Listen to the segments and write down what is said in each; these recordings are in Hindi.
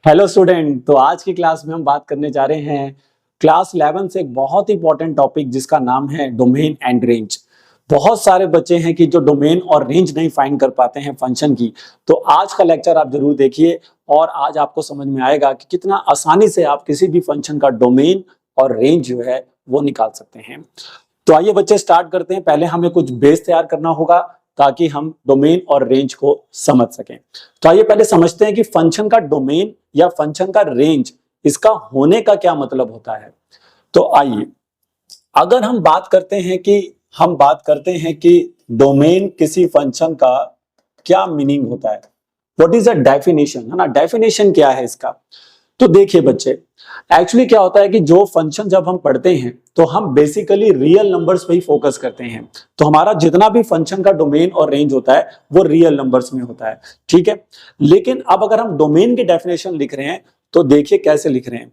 Hello student. तो आज की क्लास में हम बात करने जा रहे हैं क्लास 11 से एक बहुत इंपॉर्टेंट टॉपिक जिसका नाम है डोमेन एंड रेंज। बहुत सारे बच्चे हैं कि जो डोमेन और रेंज नहीं फाइंड कर पाते हैं फंक्शन की। तो आज का लेक्चर आप जरूर देखिए और आज आपको समझ में आएगा कि कितना आसानी से आप किसी भी फंक्शन का डोमेन और रेंज जो है वो निकाल सकते हैं। तो आइए बच्चे स्टार्ट करते हैं। पहले हमें कुछ बेस तैयार करना होगा ताकि हम डोमेन और रेंज को समझ सकें। तो आइए पहले समझते हैं कि फंक्शन का डोमेन या फंक्शन का रेंज इसका होने का क्या मतलब होता है। तो आइए अगर हम बात करते हैं कि डोमेन किसी फंक्शन का क्या मीनिंग होता है, व्हाट इज अ डेफिनेशन, है ना। डेफिनेशन क्या है इसका। तो देखिए बच्चे, एक्चुअली क्या होता है कि जो फंक्शन जब हम पढ़ते हैं तो हम बेसिकली रियल नंबर्स पे ही फोकस करते हैं। तो हमारा जितना भी फंक्शन का डोमेन और रेंज होता है वो रियल नंबर्स में होता है, ठीक है। लेकिन अब अगर हम डोमेन की डेफिनेशन लिख रहे हैं तो देखिए कैसे लिख रहे हैं।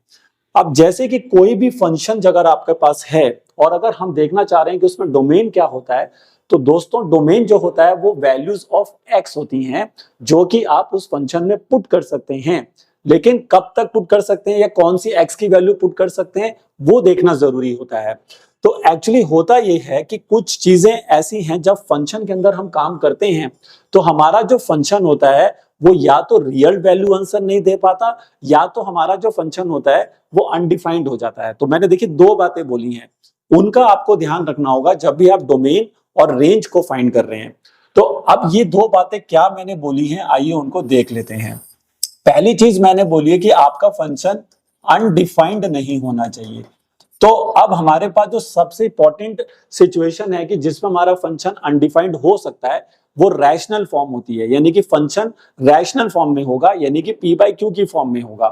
अब जैसे कि कोई भी फंक्शन अगर आपके पास है और अगर हम देखना चाह रहे हैं कि उसमें डोमेन क्या होता है, तो दोस्तों डोमेन जो होता है वो वैल्यूज ऑफ एक्स होती हैं जो कि आप उस फंक्शन में पुट कर सकते हैं। लेकिन कब तक पुट कर सकते हैं या कौन सी एक्स की वैल्यू पुट कर सकते हैं वो देखना जरूरी होता है। तो एक्चुअली होता यह है कि कुछ चीजें ऐसी हैं जब फंक्शन के अंदर हम काम करते हैं तो हमारा जो फंक्शन होता है वो या तो रियल वैल्यू आंसर नहीं दे पाता या तो हमारा जो फंक्शन होता है वो अनडिफाइंड हो जाता है। तो मैंने देखिए दो बातें बोली हैं, उनका आपको ध्यान रखना होगा जब भी आप डोमेन और रेंज को फाइंड कर रहे हैं। तो अब ये दो बातें क्या मैंने बोली हैं, आइए उनको देख लेते हैं। पहली चीज मैंने बोली है कि आपका फंक्शन अनडिफाइंड नहीं होना चाहिए। तो अब हमारे पास जो सबसे इंपॉर्टेंट सिचुएशन है कि जिसमें हमारा फंक्शन अनडिफाइंड हो सकता है वो रैशनल फॉर्म होती है, यानी कि फंक्शन रैशनल फॉर्म में होगा, यानी कि पी बाई क्यू की फॉर्म में होगा।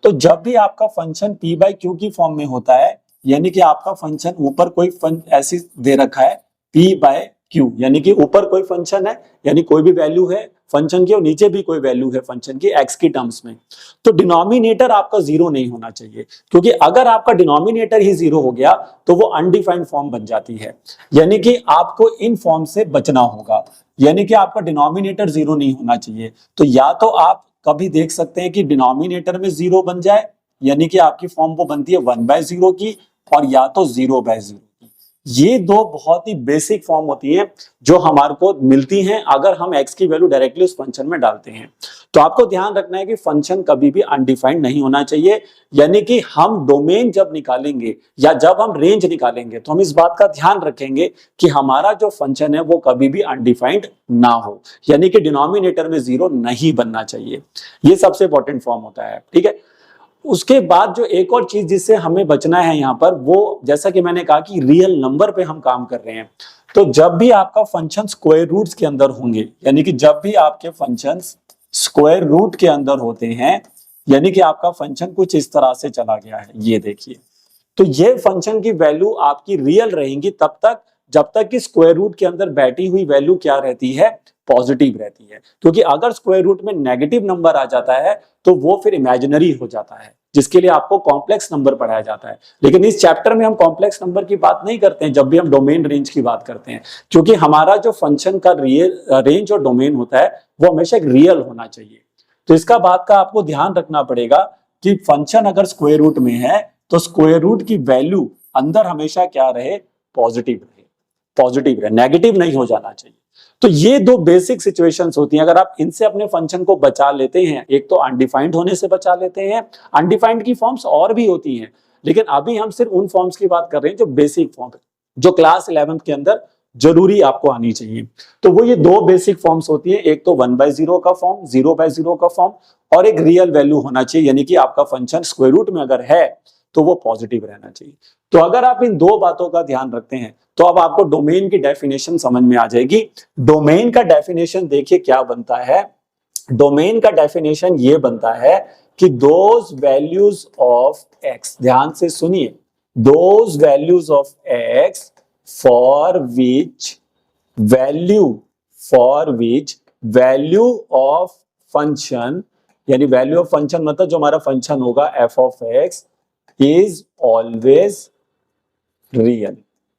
तो जब भी आपका फंक्शन पी बाई क्यू की फॉर्म में होता है, यानी कि आपका फंक्शन ऊपर कोई ऐसी दे रखा है पी बाय क्यू, यानी कि ऊपर कोई फंक्शन है यानी कोई भी वैल्यू है फंक्शन की और नीचे भी कोई वैल्यू है फंक्शन की एक्स की टर्म्स में, तो डिनोमिनेटर आपका जीरो नहीं होना चाहिए। क्योंकि अगर आपका डिनोमिनेटर ही जीरो हो गया तो वो अनडिफाइंड फॉर्म बन जाती है, यानी कि आपको इन फॉर्म से बचना होगा, यानी कि आपका डिनोमिनेटर जीरो नहीं होना चाहिए। तो या तो आप कभी देख सकते हैं कि डिनोमिनेटर में जीरो बन जाए, यानी कि आपकी फॉर्म वो बनती है 1/0 की, और या तो 0/0 की। ये दो बहुत ही बेसिक फॉर्म होती हैं जो हमारे को मिलती हैं अगर हम x की वैल्यू डायरेक्टली उस फंक्शन में डालते हैं। तो आपको ध्यान रखना है कि फंक्शन कभी भी अनडिफाइंड नहीं होना चाहिए, यानी कि हम डोमेन जब निकालेंगे या जब हम रेंज निकालेंगे तो हम इस बात का ध्यान रखेंगे कि हमारा जो फंक्शन है वो कभी भी अनडिफाइंड ना हो, यानी कि डिनोमिनेटर में जीरो नहीं बनना चाहिए। ये सबसे इंपॉर्टेंट फॉर्म होता है, ठीक है। उसके बाद जो एक और चीज जिससे हमें बचना है यहाँ पर, वो जैसा कि मैंने कहा कि रियल नंबर पे हम काम कर रहे हैं। तो जब भी आपका फंक्शन स्क्वायर रूट्स के अंदर होंगे, यानी कि जब भी आपके फंक्शन स्क्वायर रूट के अंदर होते हैं, यानी कि आपका फंक्शन कुछ इस तरह से चला गया है, ये देखिए। तो ये फंक्शन की वैल्यू आपकी रियल रहेंगी तब तक जब तक कि स्क्वायर रूट के अंदर बैठी हुई वैल्यू क्या रहती है, पॉजिटिव रहती है। क्योंकि अगर स्क्वायर रूट में नेगेटिव नंबर आ जाता है तो वो फिर इमेजिनरी हो जाता है, जिसके लिए आपको कॉम्प्लेक्स नंबर पढ़ाया जाता है। लेकिन इस चैप्टर में हम कॉम्प्लेक्स नंबर की बात नहीं करते हैं जब भी हम डोमेन रेंज की बात करते हैं, क्योंकि हमारा जो फंक्शन का रियल रेंज और डोमेन होता है वो हमेशा एक रियल होना चाहिए। तो इसका बात का आपको ध्यान रखना पड़ेगा कि फंक्शन अगर स्क्वायर रूट में है तो स्क्वायर रूट की वैल्यू अंदर हमेशा क्या रहे, पॉजिटिव रहे, पॉजिटिव रहे, नेगेटिव नहीं हो जाना चाहिए। तो ये दो बेसिक सिचुएशंस होती हैं, अगर आप इनसे अपने फंक्शन को बचा लेते हैं, एक तो अनडिफाइंड होने से बचा लेते हैं। अनडिफाइंड की फॉर्म्स और भी होती हैं लेकिन अभी हम सिर्फ उन फॉर्म्स की बात कर रहे हैं जो बेसिक फॉर्म है, जो क्लास 11 के अंदर जरूरी आपको आनी चाहिए। तो वो ये दो बेसिक फॉर्म्स होती है, एक तो 1/0 का फॉर्म, 0/0 का फॉर्म, और एक रियल वैल्यू होना चाहिए, यानी कि आपका फंक्शन स्क्वायर रूट में अगर है तो वो पॉजिटिव रहना चाहिए। तो अगर आप इन दो बातों का ध्यान रखते हैं तो अब आपको डोमेन की डेफिनेशन समझ में आ जाएगी। डोमेन का डेफिनेशन देखिए क्या बनता है। डोमेन का डेफिनेशन ये बनता है कि दोज वैल्यूज ऑफ एक्स, ध्यान से सुनिए, those values of x for which value of function, यानी वैल्यू ऑफ फंक्शन मतलब जो हमारा फंक्शन होगा F of x is always real.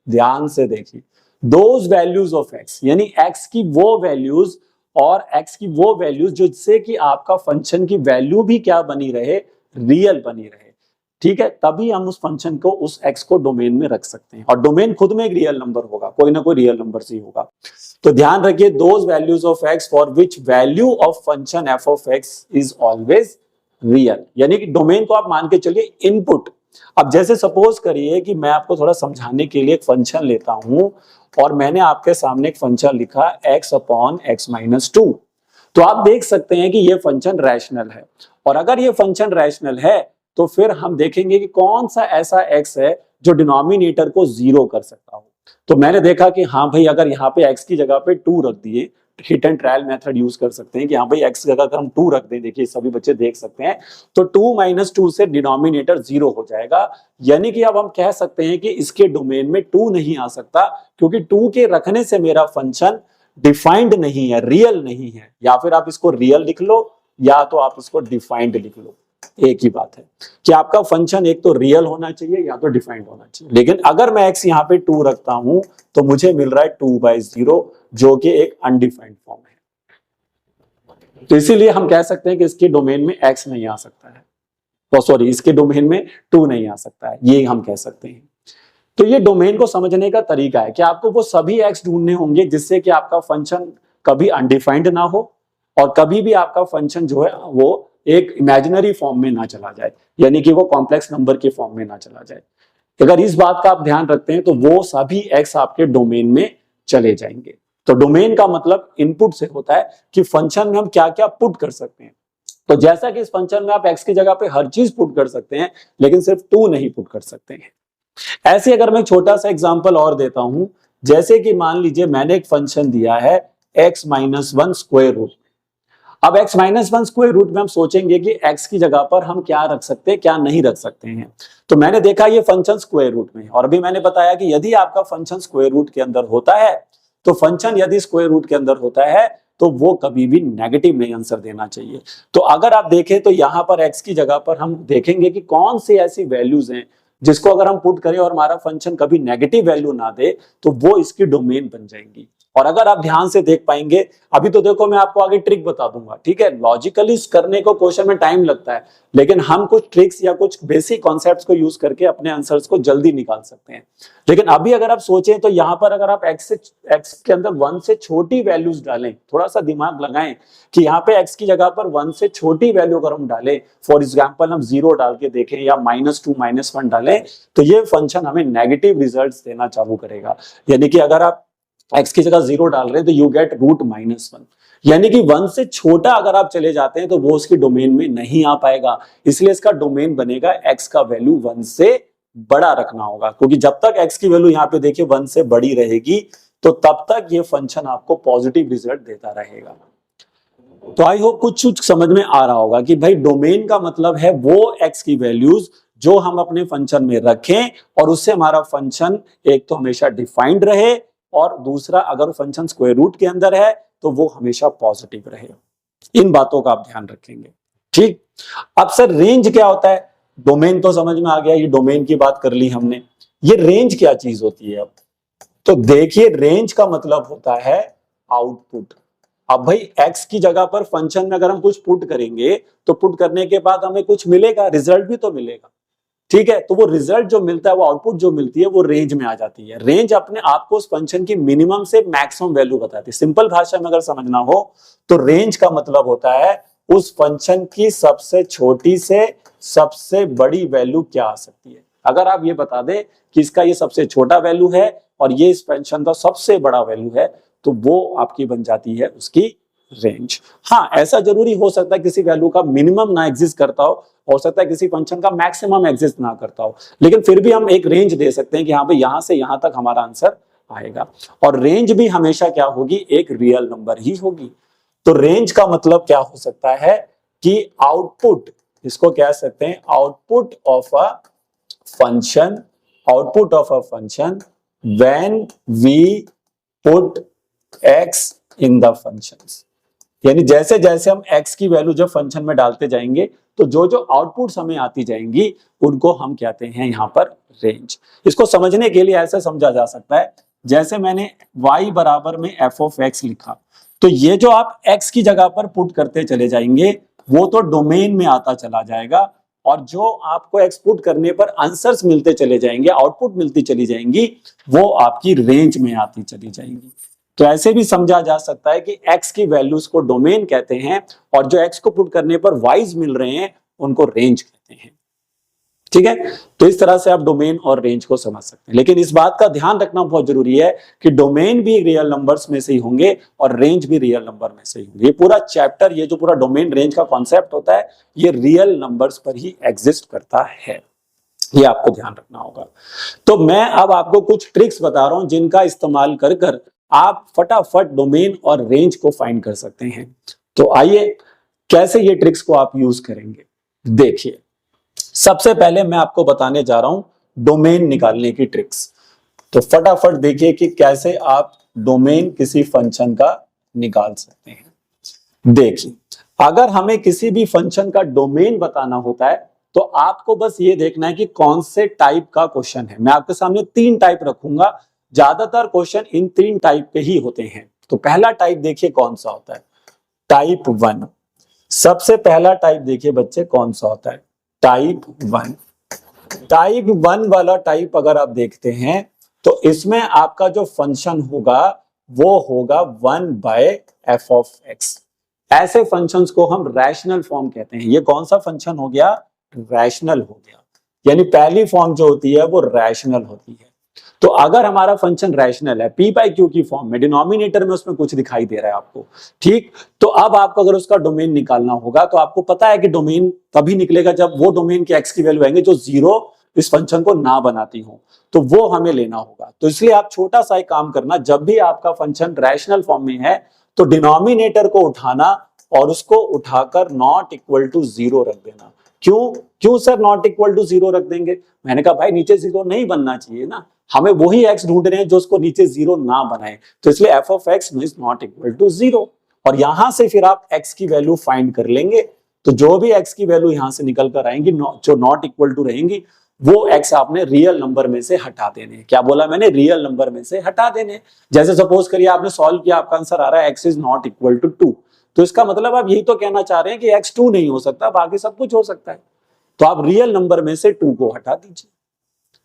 ध्यान से देखिए, दोज वैल्यूज ऑफ एक्स यानी एक्स की वो वैल्यूज और x की वो वैल्यूज जिससे कि आपका फंक्शन की वैल्यू भी क्या बनी रहे, रियल बनी रहे, ठीक है, तभी हम उस फंक्शन को, उस x को डोमेन में रख सकते हैं। और डोमेन खुद में एक रियल नंबर होगा, कोई ना कोई रियल नंबर से ही होगा। तो ध्यान रखिए, those values of x for which value of function f of x is always real, यानी कि डोमेन को आप मान के चलिए इनपुट। अब जैसे सपोज करिए कि मैं आपको थोड़ा समझाने के लिए एक फंक्शन लेता हूं और मैंने आपके सामने एक फंक्शन लिखा x अपॉन x माइनस 2, तो आप देख सकते हैं कि ये फंक्शन रैशनल है। और अगर ये फंक्शन रैशनल है तो फिर हम देखेंगे कि कौन सा ऐसा x है जो डिनोमिनेटर को 0 कर सकता हो। तो मैंने देखा कि हाँ भाई, अगर यहाँ पे x की जगह पे 2 रख दिए, hit and trial method use कर सकते हैं कि हाँ भाई x की जगह अगर हम 2 रख दें, देखिए सभी बच्चे देख सकते हैं, तो 2 माइनस 2 से डिनोमिनेटर 0 हो जाएगा। यानी कि अब हम कह सकते हैं कि इसके डोमेन में 2 नहीं आ सकता, क्योंकि 2 के रखने से मेरा फंक्शन डिफाइंड नहीं है, रियल नहीं है। या फिर आप इसको रियल लिख लो या तो आप इसको डिफाइंड लिख लो, एक ही बात है कि आपका फंक्शन एक तो रियल होना चाहिए या तो डिफाइंड होना चाहिए। लेकिन अगर मैं x यहाँ पे 2 रखता हूं तो मुझे मिल रहा है 2/0, जो कि एक अनडिफाइंड फॉर्म है। तो इसीलिए हम कह सकते हैं कि इसके डोमेन में x नहीं आ सकता है, तो सॉरी, इसके डोमेन में 2 नहीं आ सकता है, ये हम कह सकते हैं। तो ये डोमेन को समझने का तरीका है कि आपको वो सभी x ढूंढने होंगे जिससे कि आपका फंक्शन कभी अनडिफाइंड ना हो और कभी भी आपका फंक्शन जो है वो एक इमेजिनरी फॉर्म में ना चला जाए, यानी कि वो कॉम्प्लेक्स नंबर के फॉर्म में ना चला जाए। अगर इस बात का आप ध्यान रखते हैं तो वो सभी x आपके डोमेन में चले जाएंगे। तो डोमेन का मतलब इनपुट से होता है कि फंक्शन में हम क्या क्या पुट कर सकते हैं। तो जैसा कि इस फंक्शन में आप x की जगह पे हर चीज पुट कर सकते हैं, लेकिन सिर्फ 2 नहीं पुट कर सकते हैं। ऐसे अगर मैं छोटा सा एग्जांपल और देता हूं, जैसे कि मान लीजिए मैंने एक फंक्शन दिया है x माइनस 1 स्क्वायर रूट। अब x माइनस 1 स्क्वायर रूट में हम सोचेंगे कि x की जगह पर हम क्या रख सकते हैं, क्या नहीं रख सकते हैं। तो मैंने देखा ये फंक्शन स्क्वायर रूट में, और अभी मैंने बताया कि यदि आपका फंक्शन स्क्वायर रूट के अंदर होता है, तो फंक्शन यदि स्क्वायर रूट के अंदर होता है तो वो कभी भी नेगेटिव नहीं आंसर देना चाहिए। तो अगर आप देखें तो यहां पर x की जगह पर हम देखेंगे कि कौन सी ऐसी वैल्यूज हैं जिसको अगर हम पुट करें और हमारा फंक्शन कभी नेगेटिव वैल्यू ना दे तो वो इसकी डोमेन बन जाएंगी। और अगर आप ध्यान से देख पाएंगे, अभी तो देखो मैं आपको आगे ट्रिक बता दूंगा, ठीक है, लॉजिकली करने को क्वेश्चन में टाइम लगता है, लेकिन हम कुछ ट्रिक्स या कुछ बेसिक कॉन्सेप्ट्स को यूज करके अपने आंसर्स को जल्दी निकाल सकते हैं। लेकिन अभी अगर आप सोचें तो यहाँ पर अगर आप x के अंदर 1 से छोटी वैल्यूज डालें, थोड़ा सा दिमाग लगाएं कि यहाँ पे x की जगह पर 1 से छोटी वैल्यू अगर हम डालें, फॉर एग्जाम्पल हम 0 डाल के देखें या -2 -1 डालें, तो ये फंक्शन हमें नेगेटिव रिजल्ट देना चालू करेगा। यानी कि अगर आप x की जगह 0 डाल रहे हैं तो यू गेट √-1, यानी कि 1 से छोटा अगर आप चले जाते हैं तो वो उसकी डोमेन में नहीं आ पाएगा। इसलिए इसका डोमेन बनेगा x का वैल्यू 1 से बड़ा रखना होगा, क्योंकि जब तक x की वैल्यू यहाँ पे देखिए 1 से बड़ी रहेगी तो तब तक ये फंक्शन आपको पॉजिटिव रिजल्ट देता रहेगा। तो आई होप कुछ समझ में आ रहा होगा कि भाई डोमेन का मतलब है वो x की वैल्यूज जो हम अपने फंक्शन में रखें और उससे हमारा फंक्शन एक तो हमेशा डिफाइंड रहे और दूसरा अगर फंक्शन स्क्वायर रूट के अंदर है तो वो हमेशा पॉजिटिव रहे। इन बातों का आप ध्यान रखेंगे, ठीक। अब सर रेंज क्या होता है? डोमेन तो समझ में आ गया, ये डोमेन की बात कर ली हमने। ये रेंज क्या चीज होती है? अब तो देखिए, रेंज का मतलब होता है आउटपुट। अब भाई x की जगह पर फंक्शन में अगर हम कुछ पुट करेंगे तो पुट करने के बाद हमें कुछ मिलेगा, रिजल्ट भी तो मिलेगा, ठीक है। तो वो रिजल्ट जो मिलता है, वो आउटपुट जो मिलती है, वो रेंज में आ जाती है। रेंज अपने आप को उस फंक्शन की मिनिमम से मैक्सिमम वैल्यू बताती है। सिंपल भाषा में अगर समझना हो तो रेंज का मतलब होता है उस फंक्शन की सबसे छोटी से सबसे बड़ी वैल्यू क्या आ सकती है। अगर आप ये बता दें कि इसका ये सबसे छोटा वैल्यू है और ये इस फंक्शन का सबसे बड़ा वैल्यू है, तो वो आपकी बन जाती है उसकी रेंज। हाँ, ऐसा जरूरी हो सकता है किसी वैल्यू का मिनिमम ना एग्जिस्ट करता हो सकता है किसी फंक्शन का मैक्सिमम एग्जिस्ट ना करता हो, लेकिन फिर भी हम एक रेंज दे सकते हैं कि हाँ भाई यहां से यहां तक हमारा आंसर आएगा। और रेंज भी हमेशा क्या होगी? एक रियल नंबर ही होगी। तो रेंज का मतलब क्या हो सकता है कि आउटपुट, इसको कह सकते हैं output of a function, output of a function when we put x in the functions. यानी जैसे जैसे हम x की वैल्यू जब फंक्शन में डालते जाएंगे तो जो जो आउटपुट्स हमें आती जाएंगी उनको हम कहते हैं यहां पर रेंज। इसको समझने के लिए ऐसे समझा जा सकता है, जैसे मैंने y बराबर में f ऑफ x लिखा, तो ये जो आप x की जगह पर पुट करते चले जाएंगे वो तो डोमेन में आता चला जाएगा, और जो आपको x पुट करने पर आंसर्स मिलते चले जाएंगे, आउटपुट मिलती चली जाएंगी, वो आपकी रेंज में आती चली जाएंगी। तो ऐसे भी समझा जा सकता है कि x की वैल्यूज को डोमेन कहते हैं, और जो x को पुट करने पर वाइज मिल रहे हैं उनको रेंज कहते हैं। ठीक है, तो इस तरह से आप डोमेन और रेंज को समझ सकते हैं। लेकिन इस बात का ध्यान रखना बहुत जरूरी है कि डोमेन भी रियल नंबर्स में से ही होंगे और रेंज भी रियल नंबर में से ही होंगे। ये पूरा चैप्टर, ये जो पूरा डोमेन रेंज का कॉन्सेप्ट होता है, ये रियल नंबर्स पर ही एग्जिस्ट करता है, ये आपको ध्यान रखना होगा। तो मैं अब आपको कुछ ट्रिक्स बता रहा हूं जिनका इस्तेमाल कर कर आप फटाफट डोमेन और रेंज को फाइंड कर सकते हैं। तो आइए कैसे ये ट्रिक्स को आप यूज करेंगे, देखिए। सबसे पहले मैं आपको बताने जा रहा हूं डोमेन निकालने की ट्रिक्स। तो फटाफट देखिए कि कैसे आप डोमेन किसी फंक्शन का निकाल सकते हैं। देखिए, अगर हमें किसी भी फंक्शन का डोमेन बताना होता है तो आपको बस ये देखना है कि कौन से टाइप का क्वेश्चन है। मैं आपके सामने 3 टाइप रखूंगा, ज्यादातर क्वेश्चन इन 3 टाइप के ही होते हैं। तो पहला टाइप देखिए कौन सा होता है, टाइप 1। सबसे पहला टाइप देखिए बच्चे कौन सा होता है, टाइप 1। टाइप 1 वाला टाइप अगर आप देखते हैं तो इसमें आपका जो फंक्शन होगा वो होगा 1/f(x). ऐसे फंक्शंस को हम रैशनल फॉर्म कहते हैं। ये कौन सा फंक्शन हो गया, रैशनल हो गया, यानी पहली फॉर्म जो होती है वो रैशनल होती है। तो अगर हमारा फंक्शन रैशनल है, p/q की फॉर्म में, डिनोमिनेटर में उसमें कुछ दिखाई दे रहा है आपको, ठीक, तो अब आपको अगर उसका डोमेन निकालना होगा तो आपको पता है कि डोमेन तभी निकलेगा जब वो डोमेन के x की वैल्यू आएंगे जो 0 इस फंक्शन को ना बनाती हो, तो वो हमें लेना होगा। तो इसलिए आप छोटा सा एक काम करना, जब भी आपका फंक्शन रैशनल फॉर्म में है तो डिनोमिनेटर को उठाना और उसको उठाकर नॉट इक्वल टू 0 रख देना। क्यों सर नॉट इक्वल टू 0 रख देंगे? मैंने कहा भाई नीचे 0 नहीं बनना चाहिए ना, हमें वही x ढूंढ रहे हैं जो उसको नीचे 0 ना बनाए, तो इसलिए f(x) is not equal to 0। और यहां से फिर आप x की वैल्यू फाइंड कर लेंगे, तो जो भी x की वैल्यू यहां से निकल कर आएंगी जो नॉट इक्वल टू रहेंगी, वो x आपने रियल नंबर में से हटा देने। क्या बोला मैंने, रियल नंबर में से हटा देने। जैसे सपोज करिए आपने सॉल्व किया, आपका आंसर आ रहा है x is not equal to 2, तो इसका मतलब आप यही तो कहना चाह रहे हैं कि x 2 नहीं हो सकता, बाकी सब कुछ हो सकता है। तो आप रियल नंबर में से 2 को हटा दीजिए।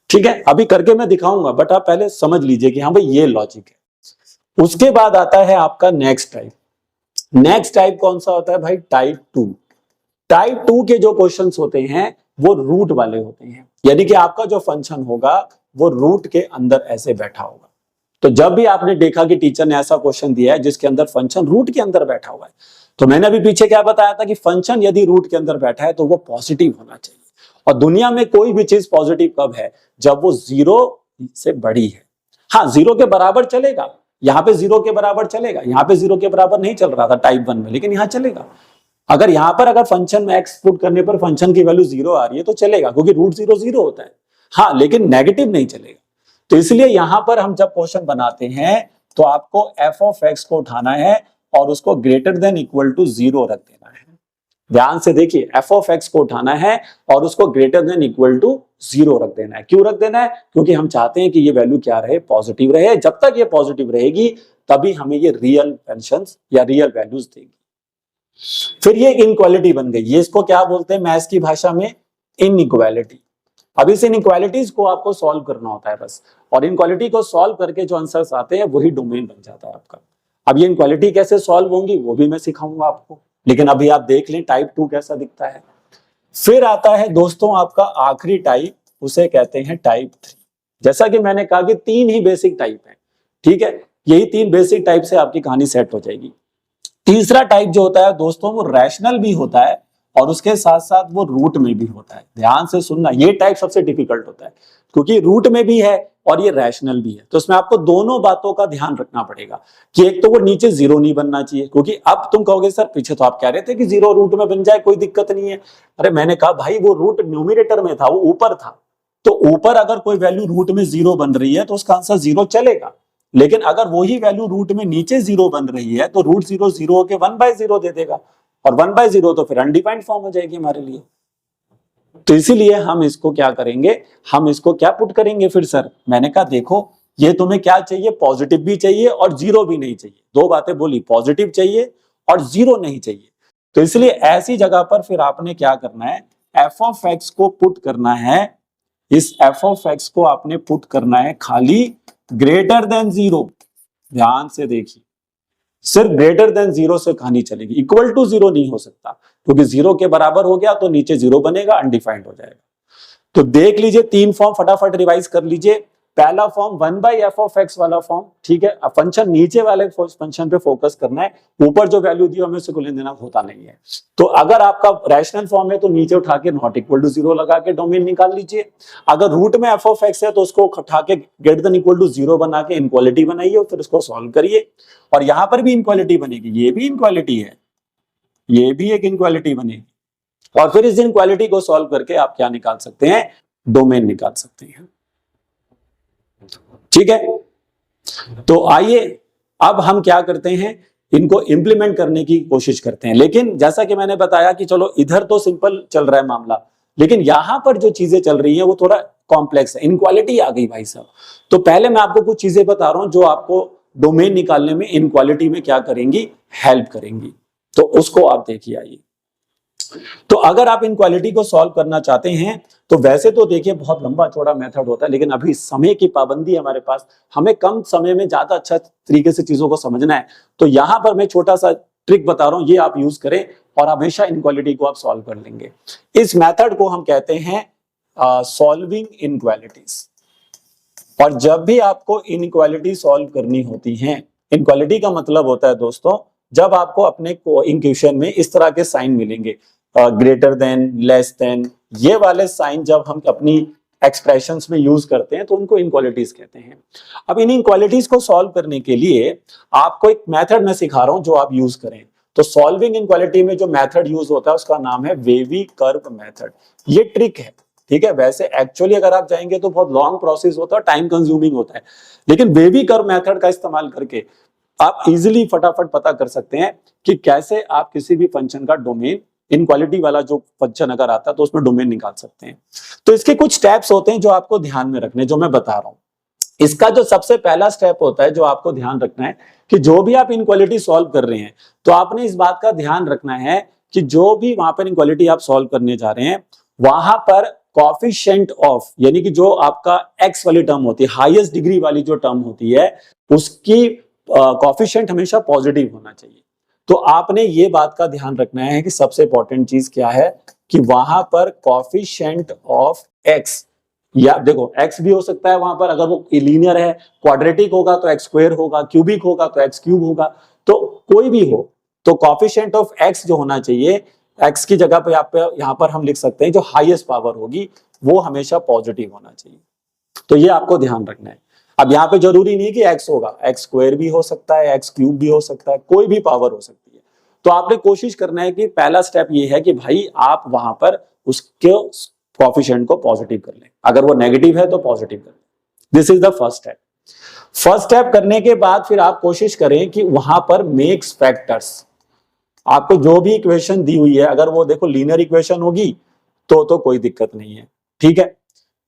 ठीक है, अभी करके मैं दिखाऊंगा, बट आप पहले समझ लीजिए कि हाँ भाई ये लॉजिक है। उसके बाद आता है आपका नेक्स्ट टाइप। नेक्स्ट टाइप कौन सा होता है भाई, टाइप 2। टाइप 2 के जो क्वेश्चंस होते हैं वो रूट वाले होते हैं, यानी कि आपका जो फंक्शन होगा वो रूट के अंदर ऐसे बैठा होगा। तो जब भी आपने देखा कि टीचर ने ऐसा क्वेश्चन दिया है जिसके अंदर फंक्शन रूट के अंदर बैठा हुआ है, तो मैंने अभी पीछे क्या बताया था कि फंक्शन यदि रूट के अंदर बैठा है तो वो पॉजिटिव होना चाहिए। और दुनिया में कोई भी चीज पॉजिटिव कब है, जब वो 0 से बड़ी है। हाँ 0 के बराबर चलेगा, यहाँ पे 0 के बराबर चलेगा, यहाँ पे 0 के बराबर नहीं चल रहा था टाइप 1 में, लेकिन यहाँ चलेगा। अगर यहाँ पर अगर फंक्शन में x पुट करने पर फंक्शन की वैल्यू 0 आ रही है तो चलेगा, क्योंकि रूट 0 0 होता है। हाँ लेकिन नेगेटिव नहीं चलेगा। तो इसलिए यहां पर हम जब क्वेश्चन बनाते हैं तो आपको f(x) को उठाना है और उसको ग्रेटर देन इक्वल टू 0 रख देना है। ध्यान से देखिए, f(x) को उठाना है और उसको ग्रेटर देन इक्वल टू 0 रख देना है। क्यों रख देना है? क्योंकि हम चाहते हैं कि ये वैल्यू क्या रहे, पॉजिटिव रहे। जब तक ये पॉजिटिव रहेगी तभी हमें ये रियल फंक्शंस या रियल वैल्यूज देगी। फिर ये इनइक्वालिटी बन गई, ये इसको क्या बोलते हैं मैथ्स की भाषा में, इनइक्वालिटी। अब इस इनइक्वालिटीज को आपको सॉल्व करना होता है बस, और इनइक्वालिटी को सॉल्व करके जो आंसर्स आते हैं वही डोमेन बन जाता है आपका। अब ये इनइक्वालिटी कैसे सॉल्व होंगी वो भी मैं सिखाऊंगा आपको, लेकिन अभी आप देख लें टाइप 2 कैसा दिखता है। फिर आता है दोस्तों आपका आखिरी टाइप, उसे कहते हैं टाइप 3। जैसा कि मैंने कहा कि 3 ही बेसिक टाइप है, ठीक है, यही 3 बेसिक टाइप से आपकी कहानी सेट हो जाएगी। तीसरा टाइप जो होता है दोस्तों वो रैशनल भी होता है और उसके साथ साथ वो रूट में भी होता है। ध्यान से सुनना, ये टाइप सबसे डिफिकल्ट होता है क्योंकि रूट में भी है और ये रैशनल भी है। तो इसमें आपको दोनों बातों का ध्यान रखना पड़ेगा कि एक तो वो नीचे 0 नहीं बनना चाहिए, क्योंकि अब तुम कहोगे सर पीछे तो आप कह रहे थे कि 0 रूट में बन जाए कोई दिक्कत नहीं है। अरे मैंने कहा भाई वो रूट न्यूमिनेटर में था, वो ऊपर था, तो ऊपर अगर कोई वैल्यू रूट में 0 बन रही है तो उसका आंसर 0 चलेगा। लेकिन अगर वही वैल्यू रूट में नीचे 0 बन रही है तो रूट 0 0 होके 1/0 दे देगा, और 1/0 तो फिर अनडिफाइंड फॉर्म हो जाएगी हमारे लिए। तो इसीलिए हम इसको क्या करेंगे, हम इसको क्या पुट करेंगे फिर सर? मैंने कहा देखो ये तुम्हें क्या चाहिए, पॉजिटिव भी चाहिए और जीरो भी नहीं चाहिए। दो बातें बोली, पॉजिटिव चाहिए और जीरो नहीं चाहिए। तो इसलिए ऐसी जगह पर फिर आपने क्या करना है, एफ ऑफ एक्स को पुट करना है, इस एफ ऑफ एक्स को आपने पुट करना है खाली ग्रेटर देन जीरो। ध्यान से देखिए, सिर्फ ग्रेटर देन जीरो से कहानी चलेगी, इक्वल टू जीरो नहीं हो सकता, क्योंकि जीरो के बराबर हो गया तो नीचे जीरो बनेगा, अनडिफाइंड हो जाएगा। तो देख लीजिए, तीन फॉर्म फटाफट रिवाइज कर लीजिए। पहला फॉर्म 1/f(x) वाला फॉर्म, ठीक है, फंक्शन नीचे वाले फंक्शन पे फोकस करना है, ऊपर जो वैल्यू दी हमें उससे कोई लेना देना होता नहीं है। तो अगर आपका रैशनल फॉर्म है तो नीचे उठा के नॉट इक्वल टू जीरो लगा के डोमेन निकाल लीजिए। अगर रूट में f(x) है तो उसको उठा के greater than equal to zero बना के इनक्वालिटी बनाइए और फिर उसको सॉल्व करिए। और यहां पर भी इनक्वालिटी बनेगी, ये भी इनक्वालिटी है, ये भी एक इनक्वालिटी बनेगी। और फिर इस इनक्वालिटी को सॉल्व करके आप क्या निकाल सकते हैं, डोमेन निकाल सकते हैं। ठीक है, तो आइए अब हम क्या करते हैं, इनको इंप्लीमेंट करने की कोशिश करते हैं। लेकिन जैसा कि मैंने बताया कि चलो इधर तो सिंपल चल रहा है मामला, लेकिन यहां पर जो चीजें चल रही हैं वो थोड़ा कॉम्प्लेक्स है, इनक्वालिटी आ गई भाई साहब। तो पहले मैं आपको कुछ चीजें बता रहा हूं जो आपको डोमेन निकालने में इनक्वालिटी में क्या करेंगी, हेल्प करेंगी। तो उसको आप देखिए। आइए, तो अगर आप इनक्वालिटी को सॉल्व करना चाहते हैं तो वैसे तो देखिए बहुत लंबा चौड़ा मेथड होता है, लेकिन अभी समय की पाबंदी है हमारे पास, हमें कम समय में ज्यादा अच्छा तरीके से चीजों को समझना है। तो यहां पर मैं छोटा सा ट्रिक बता रहा हूं, ये आप यूज करें और हमेशा इनक्वालिटी को आप सॉल्व कर लेंगे। इस मेथड को हम कहते हैं सॉल्विंग इनक्वालिटीज। और जब भी आपको इनक्वालिटी सॉल्व करनी होती है, इनक्वालिटी का मतलब होता है दोस्तों, जब आपको अपने इक्वेशन में इस तरह के साइन मिलेंगे, ग्रेटर देन, लेस देन, ये वाले साइन जब हम अपनी एक्सप्रेशंस में यूज करते हैं तो उनको इनक्वालिटीज कहते हैं। अब इन इनक्वालिटीज को सॉल्व करने के लिए आपको एक मेथड मैं सिखा रहा हूं जो आप यूज करें। तो सॉल्विंग इनक्वालिटी में जो मेथड यूज होता है उसका नाम है वेवी कर्व मेथड। ये ट्रिक है, ठीक है। वैसे एक्चुअली अगर आप जाएंगे तो बहुत लॉन्ग प्रोसेस होता है, टाइम कंज्यूमिंग होता है, लेकिन वेवी कर्व मेथड का इस्तेमाल करके आप इजीली फटाफट पता कर सकते हैं कि कैसे आप किसी भी फंक्शन का डोमेन, इनक्वालिटी वाला जो फंक्शन अगर आता है तो उसमें डोमेन निकाल सकते हैं। तो इसके कुछ स्टेप्स होते हैं जो आपको ध्यान में रखने, जो मैं बता रहा हूं। इसका जो सबसे पहला स्टेप होता है जो आपको ध्यान रखना है कि जो भी आप इनक्वालिटी सॉल्व कर रहे हैं तो आपने इस बात का ध्यान रखना है कि जो भी वहां पर इनक्वालिटी आप सॉल्व करने जा रहे हैं वहां पर कोएफिशिएंट ऑफ, यानी कि जो आपका एक्स वाली टर्म होती है, हाईएस्ट डिग्री वाली जो टर्म होती है, उसकी कोएफिशिएंट हमेशा पॉजिटिव होना चाहिए। तो आपने ये बात का ध्यान रखना है कि सबसे इंपॉर्टेंट चीज क्या है कि वहां पर कोएफिशिएंट ऑफ एक्स, या देखो एक्स भी हो सकता है वहां पर, अगर वो लीनियर है, क्वाड्रेटिक होगा तो एक्स स्क्वायर होगा, क्यूबिक होगा तो एक्स क्यूब होगा, तो कोई भी हो, तो कोएफिशिएंट ऑफ एक्स जो होना चाहिए, एक्स की जगह पे यहाँ पर हम लिख सकते हैं जो हाईएस्ट पावर होगी वो हमेशा पॉजिटिव होना चाहिए। तो ये आपको ध्यान रखना है। अब यहाँ पे जरूरी नहीं कि एक्स होगा, एक्स स्क्वायर भी हो सकता है, एक्स क्यूब भी हो सकता है, कोई भी पावर हो सकती है। तो आपने कोशिश करना है कि पहला स्टेप ये है कि भाई आप वहां पर उसके कोएफिशिएंट को पॉजिटिव कर लें, अगर वो नेगेटिव है तो पॉजिटिव कर लें। This is the first step. First step करने के बाद फिर आप कोशिश करें कि वहां पर मेक्स फैक्टर्स, आपको जो भी इक्वेशन दी हुई है, अगर वो देखो लीनियर इक्वेशन होगी तो कोई दिक्कत नहीं है, ठीक है।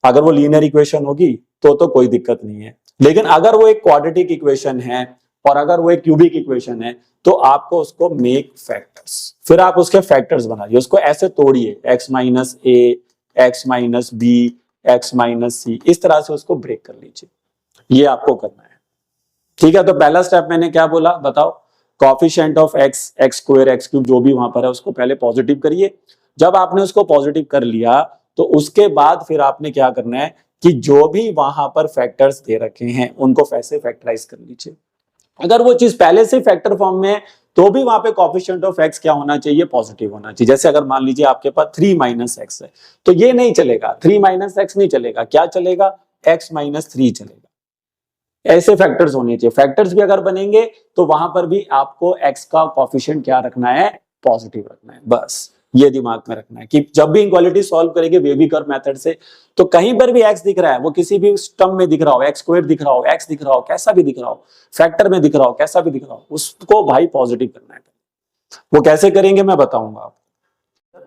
अगर वो लीनियर इक्वेशन होगी तो कोई दिक्कत नहीं है, लेकिन अगर वो एक क्वाड्रेटिक इक्वेशन है और अगर वो एक क्यूबिक इक्वेशन है तो आपको उसको मेक फैक्टर्स, फिर आप उसके फैक्टर्स बनाइए, उसको ऐसे तोड़िए, x minus a, x minus b, x minus c, इस तरह से उसको ब्रेक कर लीजिए। ये आपको करना है, ठीक है। तो पहला स्टेप मैंने क्या बोला बताओ, coefficient of x, x square, x cube जो भी वहां पर है उसको पहले पॉजिटिव करिए। जब आपने उसको पॉजिटिव कर लिया तो उसके बाद फिर आपने क्या करना है कि जो भी वहां पर फैक्टर्स दे रखे हैं उनको वैसे फैक्टराइज कर लीजिए। अगर वो चीज पहले से फैक्टर फॉर्म में है तो भी वहां पे कोएफिशिएंट ऑफ एक्स क्या होना चाहिए, पॉजिटिव होना चाहिए। जैसे अगर मान लीजिए आपके पास 3 माइनस एक्स है तो ये नहीं चलेगा, 3 माइनस एक्स नहीं चलेगा, क्या चलेगा, x माइनस 3 चलेगा। ऐसे फैक्टर्स होने चाहिए। फैक्टर्स भी अगर बनेंगे तो वहां पर भी आपको x का कोएफिशिएंट क्या रखना है, पॉजिटिव रखना है। बस ये दिमाग में रखना है कि जब भी इनक्वालिटी सॉल्व करेंगे वेवी कर्व मेथड से, तो कहीं पर भी x दिख रहा है, वो किसी भी टर्म में दिख रहा हो, एक्स स्क्वायर दिख रहा हो, x दिख रहा हो, कैसा भी दिख रहा हो, फैक्टर में दिख रहा हो, कैसा भी दिख रहा हो, उसको भाई पॉजिटिव करना है। वो कैसे करेंगे मैं बताऊंगा आपको।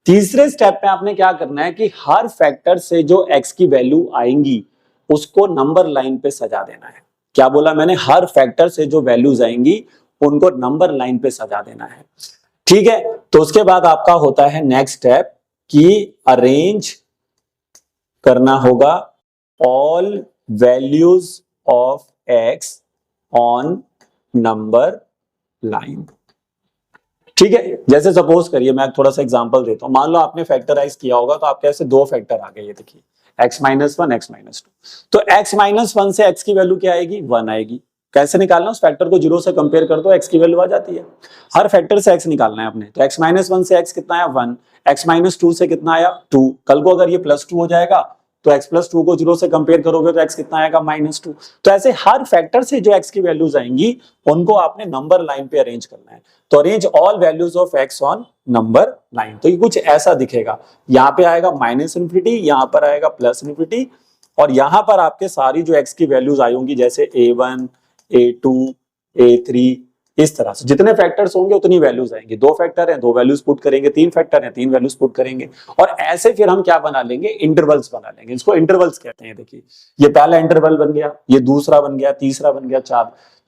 तीसरे स्टेप में आपने क्या करना है कि हर फैक्टर से जो x की वैल्यू आएंगी उसको नंबर लाइन पे सजा देना है। क्या बोला मैंने? हर फैक्टर से जो वैल्यूज आएंगी उनको नंबर लाइन पे सजा देना है। ठीक है, तो उसके बाद आपका होता है नेक्स्ट स्टेप कि अरेंज करना होगा all values of x on number line. ठीक है, जैसे सपोज करिए, मैं थोड़ा सा एग्जांपल देता हूं। मान लो आपने फैक्टराइज किया होगा तो आपके ऐसे दो फैक्टर आ गए, ये देखिए x minus one, x minus two. तो x माइनस वन से x की वैल्यू क्या आएगी? 1 आएगी। कैसे निकालना? उस फैक्टर को जीरो से कंपेयर कर दो, x की वैल्यू आ जाती है। हर फैक्टर से x निकालना है अपने। तो x माइनस वन से x कितना आया? 1। x माइनस टू से कितना आया? 2। कल को अगर ये प्लस टू हो जाएगा तो x प्लस टू को जीरो से कंपेयर करोगे तो x कितना आएगा? -2। तो ऐसे हर फैक्टर से जो x की वैल्यूज आएंगी उनको आपने नंबर लाइन पे अरेंज करना है। तो arrange all values of x on number line. तो ये कुछ ऐसा दिखेगा, यहाँ पे आएगा -∞, यहाँ पर आएगा +∞, और यहाँ पर आपके सारी जो x की वैल्यूज आई होंगी जैसे a1, a2, a3, इस तरह से जितने फैक्टर्स होंगे उतनी वैल्यूज आएंगी। दो फैक्टर हैं, दो वैल्यूज पुट करेंगे, तीन फैक्टर हैं, तीन वैल्यूज पुट करेंगे, और ऐसे फिर हम क्या बना लेंगे? इंटरवल्स बना लेंगे। इसको इंटरवल्स कहते हैं। देखिए, ये पहला इंटरवल बन गया, ये दूसरा बन गया, तीसरा बन गया,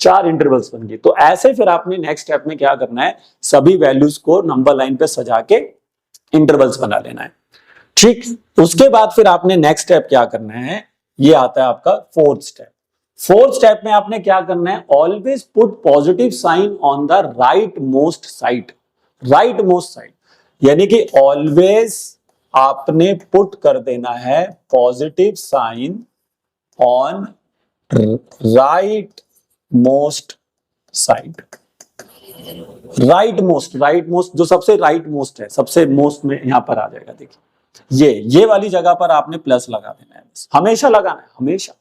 चार इंटरवल्स बन गए। तो ऐसे फिर आपने नेक्स्ट स्टेप में क्या करना है? सभी वैल्यूज को नंबर लाइन पे सजा के इंटरवल्स बना लेना है। ठीक, उसके बाद फिर आपने नेक्स्ट स्टेप क्या करना है? ये आता है आपका फोर्थ स्टेप। फोर्थ स्टेप में आपने क्या करना है? Always put positive sign on the right most side. Right most side यानी कि ऑलवेज आपने पुट कर देना है positive sign on right most side. Right most जो सबसे राइट मोस्ट है, सबसे मोस्ट में यहां पर आ जाएगा। देखिए, ये वाली जगह पर आपने प्लस लगा देना है, हमेशा लगाना है, हमेशा।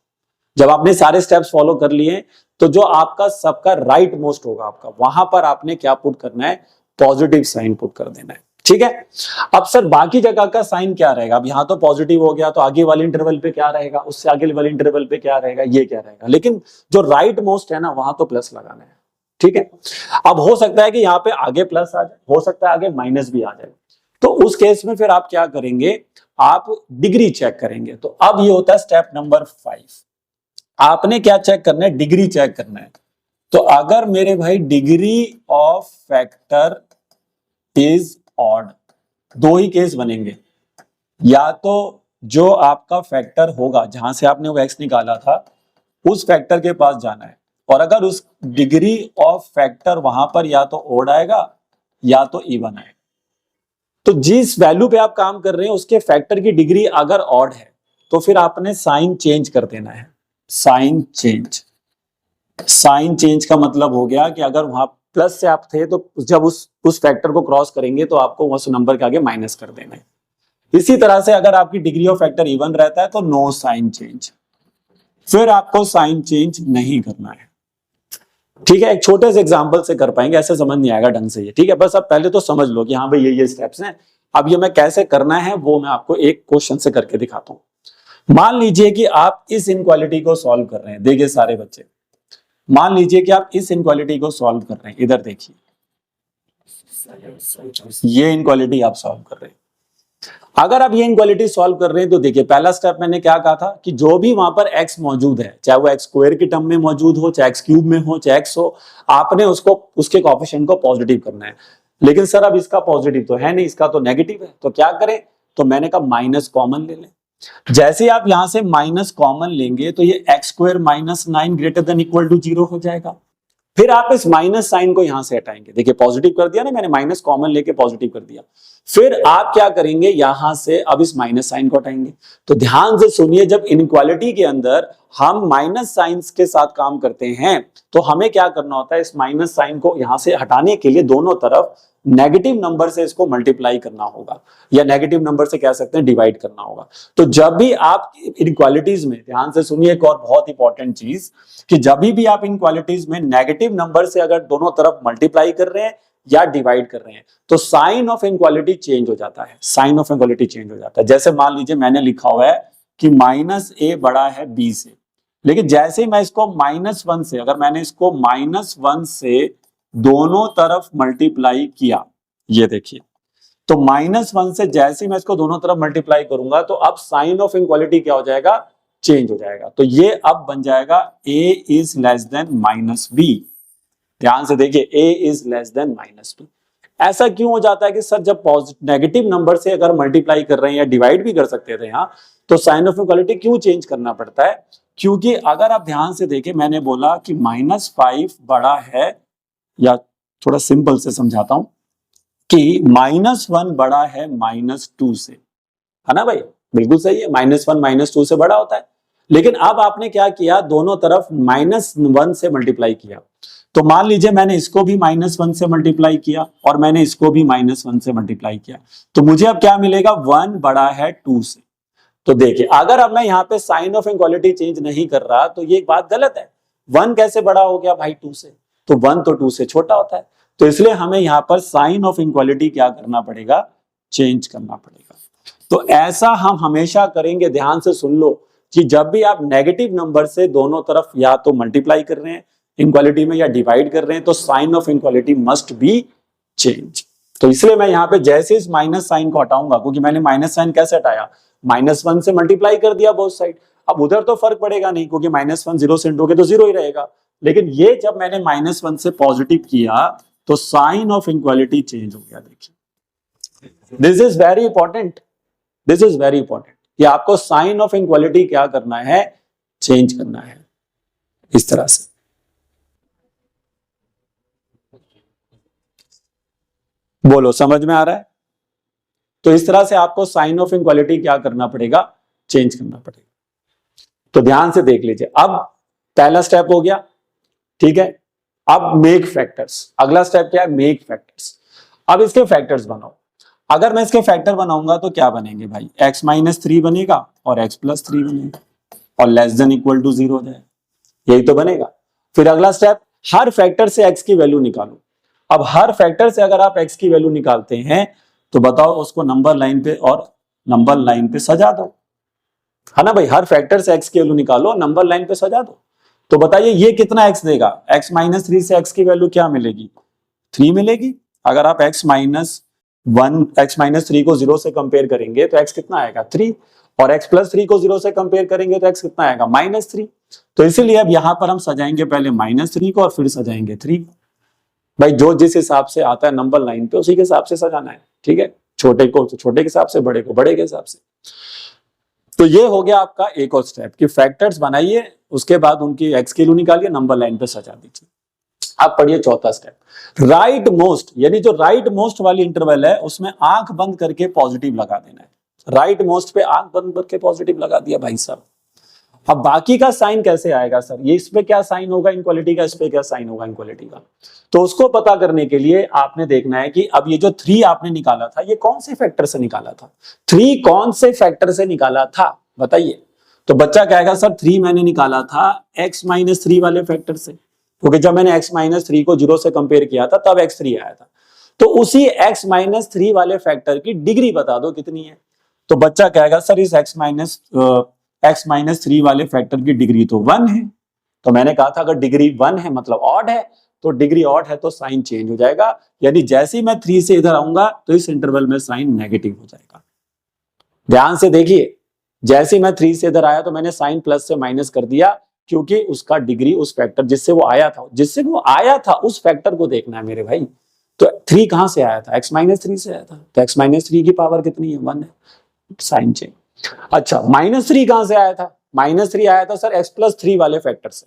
जब आपने सारे स्टेप्स फॉलो कर लिए तो जो आपका सबका राइट मोस्ट होगा आपका, वहां पर आपने क्या पुट करना है? पॉजिटिव साइन पुट कर देना है। ठीक है, अब सर बाकी जगह का साइन क्या रहेगा? अब यहां तो पॉजिटिव हो गया, तो आगे वाले इंटरवल पे क्या रहेगा? उससे आगे वाले इंटरवल पे क्या रहेगा? ये क्या रहेगा? लेकिन जो राइट मोस्ट है ना, वहां तो प्लस लगाना है। ठीक है, अब हो सकता है कि यहाँ पे आगे प्लस आ जाए, हो सकता है आगे माइनस भी आ जाए। तो उस केस में फिर आप क्या करेंगे? आप डिग्री चेक करेंगे। तो अब ये होता है स्टेप नंबर 5। आपने क्या चेक करना है? डिग्री चेक करना है। तो अगर मेरे भाई degree of factor is odd, दो ही केस बनेंगे। या तो जो आपका फैक्टर होगा जहां से आपने वो x निकाला था उस फैक्टर के पास जाना है, और अगर उस डिग्री ऑफ फैक्टर वहां पर या तो ऑड आएगा या तो इवन आएगा। तो जिस वैल्यू पे आप काम कर रहे हैं उसके फैक्टर की डिग्री अगर ऑड है तो फिर आपने साइन चेंज कर देना है। साइन चेंज का मतलब हो गया कि अगर वहां प्लस से आप थे तो जब उस फैक्टर को क्रॉस करेंगे तो आपको उस नंबर के आगे माइनस कर देना है। इसी तरह से अगर आपकी डिग्री ऑफ फैक्टर इवन रहता है तो नो साइन चेंज, फिर आपको साइन चेंज नहीं करना है। ठीक है, एक छोटे से एग्जांपल से कर पाएंगे, ऐसे समझ नहीं आएगा ढंग से ये। ठीक है, बस अब पहले तो समझ लो कि हाँ भाई ये स्टेप्स हैं। अब ये मैं कैसे करना है वो मैं आपको एक क्वेश्चन से करके दिखाता हूं। मान लीजिए कि आप इस इनक्वालिटी को सॉल्व कर रहे हैं। देखिए सारे बच्चे, मान लीजिए कि आप इस इनक्वालिटी को सॉल्व कर रहे हैं। इधर देखिए, ये इनक्वालिटी आप सॉल्व कर रहे हैं। अगर आप ये इनक्वालिटी सॉल्व कर रहे हैं तो देखिए पहला स्टेप मैंने क्या कहा था कि जो भी वहां पर x मौजूद है, चाहे वो x स्क्वायर की टर्म में मौजूद हो, चाहे x क्यूब में हो, चाहे x हो, आपने उसको उसके कोएफिशिएंट को पॉजिटिव करना है। लेकिन सर अब इसका पॉजिटिव तो है नहीं, इसका तो नेगेटिव है, तो क्या करें? तो मैंने कहा माइनस कॉमन ले लें। जैसे ही आप यहां से माइनस कॉमन लेंगे तो ये x square minus 9 greater than equal to 0 हो जाएगा। फिर आप इस माइनस साइन को यहां से हटाएंगे। देखिए पॉजिटिव कर दिया ना मैंने, माइनस कॉमन लेके पॉजिटिव कर दिया। फिर आप क्या करेंगे? यहां से अब इस माइनस साइन को हटाएंगे। तो ध्यान से सुनिए, जब इनइक्वालिटी के अंदर हम माइनस साइंस के साथ काम करते हैं तो हमें क्या करना होता है? इस माइनस साइन को यहां से हटाने के लिए दोनों तरफ नेगेटिव नंबर से इसको मल्टीप्लाई करना होगा, या नेगेटिव नंबर से कह सकते हैं डिवाइड करना होगा। तो जब भी आप इनइक्वालिटीज में, ध्यान से सुनिए एक और बहुत इंपॉर्टेंट चीज, कि जब भी आप इनइक्वालिटीज में नेगेटिव नंबर से अगर दोनों तरफ मल्टीप्लाई कर रहे हैं या डिवाइड कर रहे हैं तो साइन ऑफ इनइक्वालिटी चेंज हो जाता है। साइन ऑफ इनइक्वालिटी चेंज हो जाता है। जैसे मान लीजिए मैंने लिखा हुआ है कि -a बड़ा है b से, लेकिन जैसे ही मैं इसको -1 से, अगर मैंने इसको -1 से दोनों तरफ मल्टीप्लाई किया, ये देखिए, तो -1 से जैसे ही मैं इसको दोनों तरफ मल्टीप्लाई करूंगा तो अब साइन ऑफ इनइक्वालिटी क्या हो जाएगा? चेंज हो जाएगा। तो ये अब बन जाएगा a is less than minus b. ध्यान से देखिए, a is less than minus b. ऐसा क्यों हो जाता है कि सर जब नेगेटिव नंबर से अगर मल्टीप्लाई कर रहे हैं या डिवाइड भी कर सकते थे यहाँ, तो साइन ऑफ इक्वालिटी क्यों चेंज करना पड़ता है? क्योंकि अगर आप ध्यान से देखें, मैंने बोला कि -5 बड़ा है, या थोड़ा सिंपल से समझाता हूं कि -1 बड़ा है -2 से, है ना भाई? बिल्कुल सही है, -1 -2 से बड़ा होता है। लेकिन अब आपने क्या किया, दोनों तरफ -1 से मल्टीप्लाई किया। तो मान लीजिए मैंने इसको भी -1 से मल्टीप्लाई किया और मैंने इसको भी -1 से मल्टीप्लाई किया, तो मुझे अब क्या मिलेगा, 1 बड़ा है 2 से। तो देखिए, अगर अब मैं यहाँ पे साइन ऑफ इक्वालिटी चेंज नहीं कर रहा तो ये बात गलत है। 1 कैसे बड़ा हो गया भाई 2 से? तो 1 तो 2 से छोटा होता है। तो इसलिए हमें यहाँ पर साइन ऑफ इक्वालिटी क्या करना पड़ेगा, चेंज करना पड़ेगा। तो ऐसा हम हमेशा करेंगे। ध्यान से सुन लो कि जब भी आप नेगेटिव नंबर से दोनों तरफ या तो मल्टीप्लाई कर रहे हैं इनक्वालिटी में या डिवाइड कर रहे हैं, तो sign of equality must be change. तो इसलिए मैं यहाँ पे जैसे इस माइनस साइन को हटाऊंगा, क्योंकि मैंने माइनस साइन कैसे हटाया, -1 से मल्टीप्लाई कर दिया बोथ साइड। अब उधर तो फर्क पड़ेगा नहीं, क्योंकि -1 0 से इंटू के तो 0 ही रहेगा। लेकिन ये जब मैंने -1 से पॉजिटिव किया तो साइन ऑफ इक्वालिटी चेंज हो गया। देखिए, this is very important, this is very important कि आपको साइन ऑफ इक्वालिटी क्या करना है, चेंज करना है इस तरह से। बोलो, समझ में आ रहा है? तो इस तरह से आपको साइन ऑफ इक्वालिटी क्या करना पड़ेगा, चेंज करना पड़ेगा। तो ध्यान से देख लीजिए, अब पहला स्टेप हो गया, ठीक है। अब मेक फैक्टर्स, अगला स्टेप क्या है, मेक फैक्टर्स। अब इसके फैक्टर्स बनाओ। अगर मैं इसके फैक्टर बनाऊंगा तो क्या बनेंगे भाई, x-3 बनेगा और x+3 बनेगा और लेस देन इक्वल टू 0 हो जाएगा, यही तो बनेगा। फिर अगला स्टेप, हर फैक्टर से x की वैल्यू निकालो। अब हर फैक्टर से अगर आप x की वैल्यू निकालते हैं तो बताओ उसको नंबर लाइन पे और नंबर लाइन पे सजा दो, है ना भाई? हर फैक्टर से x की वैल्यू निकालो, नंबर लाइन पे सजा दो। तो बताइए ये कितना x देगा, x-3 से x की वैल्यू क्या मिलेगी, 3 मिलेगी। अगर आप x-3 को 0 से कंपेयर करेंगे तो x कितना आएगा, 3, और x+3 को 0 से कंपेयर करेंगे तो x कितना आएगा, -3। तो इसीलिए अब यहां पर हम सजाएंगे पहले -3 को और फिर सजाएंगे 3 को। भाई जो जिस हिसाब से आता है नंबर लाइन पे उसी के हिसाब से सजाना है, ठीक है। छोटे को तो छोटे के हिसाब से, बड़े को बड़े के हिसाब से। तो ये हो गया आपका एक और स्टेप कि फैक्टर्स बनाइए, उसके बाद उनकी x की वैल्यू निकालिए, नंबर लाइन पे सजा दीजिए। अब पढ़िए चौथा स्टेप, राइट मोस्ट, यानी जो राइट मोस्ट वाली इंटरवल है उसमें आंख बंद करके पॉजिटिव लगा देना है। राइट मोस्ट पे आंख बंद करके पॉजिटिव लगा दिया भाई साहब। अब बाकी का साइन कैसे आएगा सर, ये इस पे क्या साइन होगा इनक्वालिटी का, इस पे क्या साइन होगा इनक्वालिटी का। तो उसको पता करने के लिए आपने देखना है कि अब ये जो 3 आपने निकाला था ये कौन से फैक्टर से निकाला था, 3 कौन से फैक्टर से निकाला था बताइए। तो बच्चा कहेगा सर 3 मैंने निकाला था x-3 वाले फैक्टर से, क्योंकि जब मैंने x-3 को 0 से कंपेयर किया था तब x3 आया था। तो उसी x-3 वाले फैक्टर की डिग्री बता दो कितनी है। तो बच्चा कहेगा सर इस x-3 वाले फैक्टर की डिग्री तो 1 है। तो मैंने कहा था अगर डिग्री 1 है मतलब ऑड है, तो डिग्री ऑड है तो साइन चेंज हो जाएगा, यानी जैसे ही मैं 3 से इधर आऊंगा तो इस इंटरवल में साइन नेगेटिव हो जाएगा। ध्यान से देखिए, जैसे ही मैं 3 से इधर आया तो मैंने साइन प्लस से माइनस कर दिया, क्योंकि उसका डिग्री उस फैक्टर जिससे वो आया था उस फैक्टर को देखना है मेरे भाई। तो 3 कहां से आया था, x-3 से आया था, तो x-3 की पावर कितनी है, 1 है, साइन चेंज। अच्छा, -3 कहां से आया था, -3 आया था सर x+3 वाले फैक्टर से।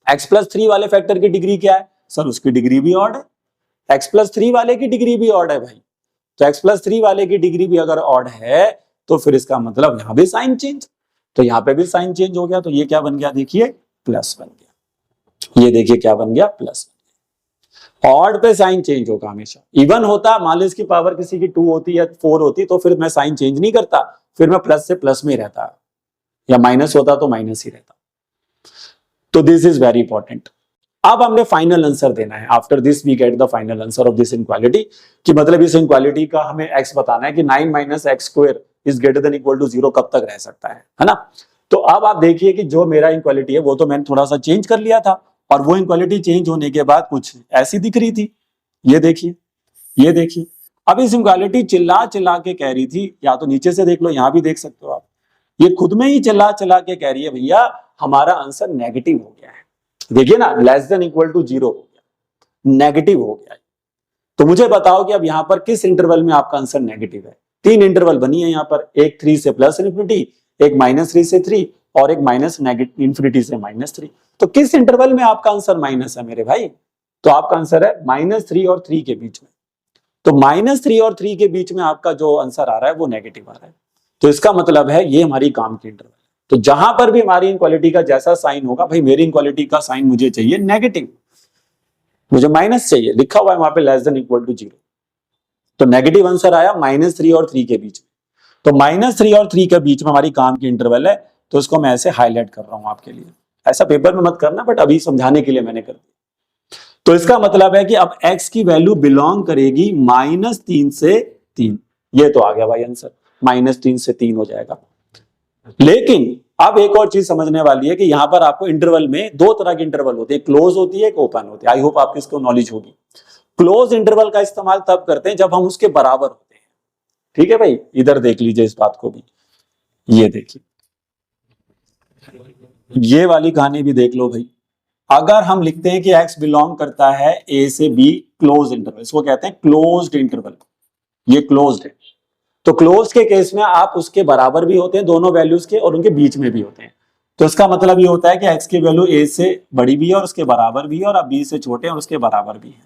x+3 वाले फैक्टर की डिग्री क्या है सर, उसकी डिग्री भी ऑड है, x+3 वाले की डिग्री भी ऑड है भाई। तो x+3 वाले की डिग्री भी अगर ऑड है तो फिर इसका मतलब यहां भी साइन चेंज, तो यहां पे भी साइन चेंज हो गया। तो ये क्या बन गया, देखिए प्लस बन गया, ये देखिए क्या बन गया, प्लस। ऑड पे साइन चेंज होगा हमेशा। इवन होता, मान लो इसकी पावर किसी की 2 होती या 4 होती तो फिर मैं साइन चेंज नहीं करता, फिर मैं प्लस से प्लस में ही रहता, या माइनस होता तो माइनस ही रहता। तो दिस इज वेरी इंपॉर्टेंट। अब हमने फाइनल आंसर देना है, after this we get the final answer of this inequality, कि मतलब इस इनक्वालिटी का हमें x बताना है कि 9 - x² is greater than equal to 0 कब तक रह सकता है ना। तो अब आप देखिए कि जो मेरा इनक्वालिटी है वो तो मैंने थोड़ा सा चेंज कर लिया था, और वो इनक्वालिटी चेंज होने के बाद कुछ ऐसी दिख रही थी, ये देखिए, ये देखिए। अब इस इनक्वालिटी चिल्ला चिल्ला के कह रही थी, या तो नीचे से देख लो, यहां भी देख सकते हो आप, ये खुद में ही चला चला के कह रही है भैया हमारा आंसर नेगेटिव हो गया है। देखिए ना, लेस देन इक्वल टू 0 हो गया, नेगेटिव हो गया है। तो मुझे बताओ कि अब यहां पर किस इंटरवल में आपका आंसर नेगेटिव है। 3 इंटरवल बनी है यहां पर, एक 3 से प्लस इन्फिनिटी, एक -3 से 3 और एक माइनस इन्फिनिटी से -3। तो किस इंटरवल में आपका आंसर माइनस है मेरे भाई? तो आपका आंसर है -3 और 3 के बीच में। तो -3 और 3 के बीच में आपका जो आंसर आ रहा है वो नेगेटिव आ रहा है। तो इसका मतलब है ये हमारी काम की इंटरवल है। तो जहां पर भी हमारी इनक्वालिटी का जैसा साइन होगा, भाई मेरी इनक्वालिटी का साइन मुझे चाहिए नेगेटिव, मुझे माइनस चाहिए, लिखा हुआ है वहां पे लेस देन इक्वल टू 0। तो नेगेटिव आंसर आया -3 और 3 के बीच में। तो -3 और 3 के बीच में हमारी काम की इंटरवल है, तो इसको मैं ऐसे हाईलाइट कर रहा हूं आपके लिए। ऐसा पेपर में मत करना, बट अभी समझाने के लिए मैंने कर दिया। तो इसका मतलब है कि अब x की वैल्यू बिलोंग करेगी -3 से 3। ये तो आ गया भाई आंसर, -3 से 3 हो जाएगा। लेकिन अब एक और चीज समझने वाली है कि यहां पर आपको इंटरवल में 2 तरह की इंटरवल होती है, क्लोज होती है, एक ओपन होती है। आई होप आपको इसको नॉलेज होगी। क्लोज इंटरवल का इस्तेमाल तब करते हैं जब हम उसके बराबर होते हैं। ठीक है भाई, इधर देख लीजिए इस बात को भी, ये देखिए, ये वाली कहानी भी देख लो भाई। अगर हम लिखते हैं कि x बिलोंग करता है a से b क्लोज इंटरवल, इसको कहते हैं क्लोज्ड इंटरवल, ये क्लोज्ड है। तो क्लोज के केस में आप उसके बराबर भी होते हैं दोनों वैल्यूज के, और उनके बीच में भी होते हैं। तो इसका मतलब ये होता है कि x की वैल्यू a से बड़ी भी है और उसके बराबर भी है, और आप b से छोटे और उसके बराबर भी है।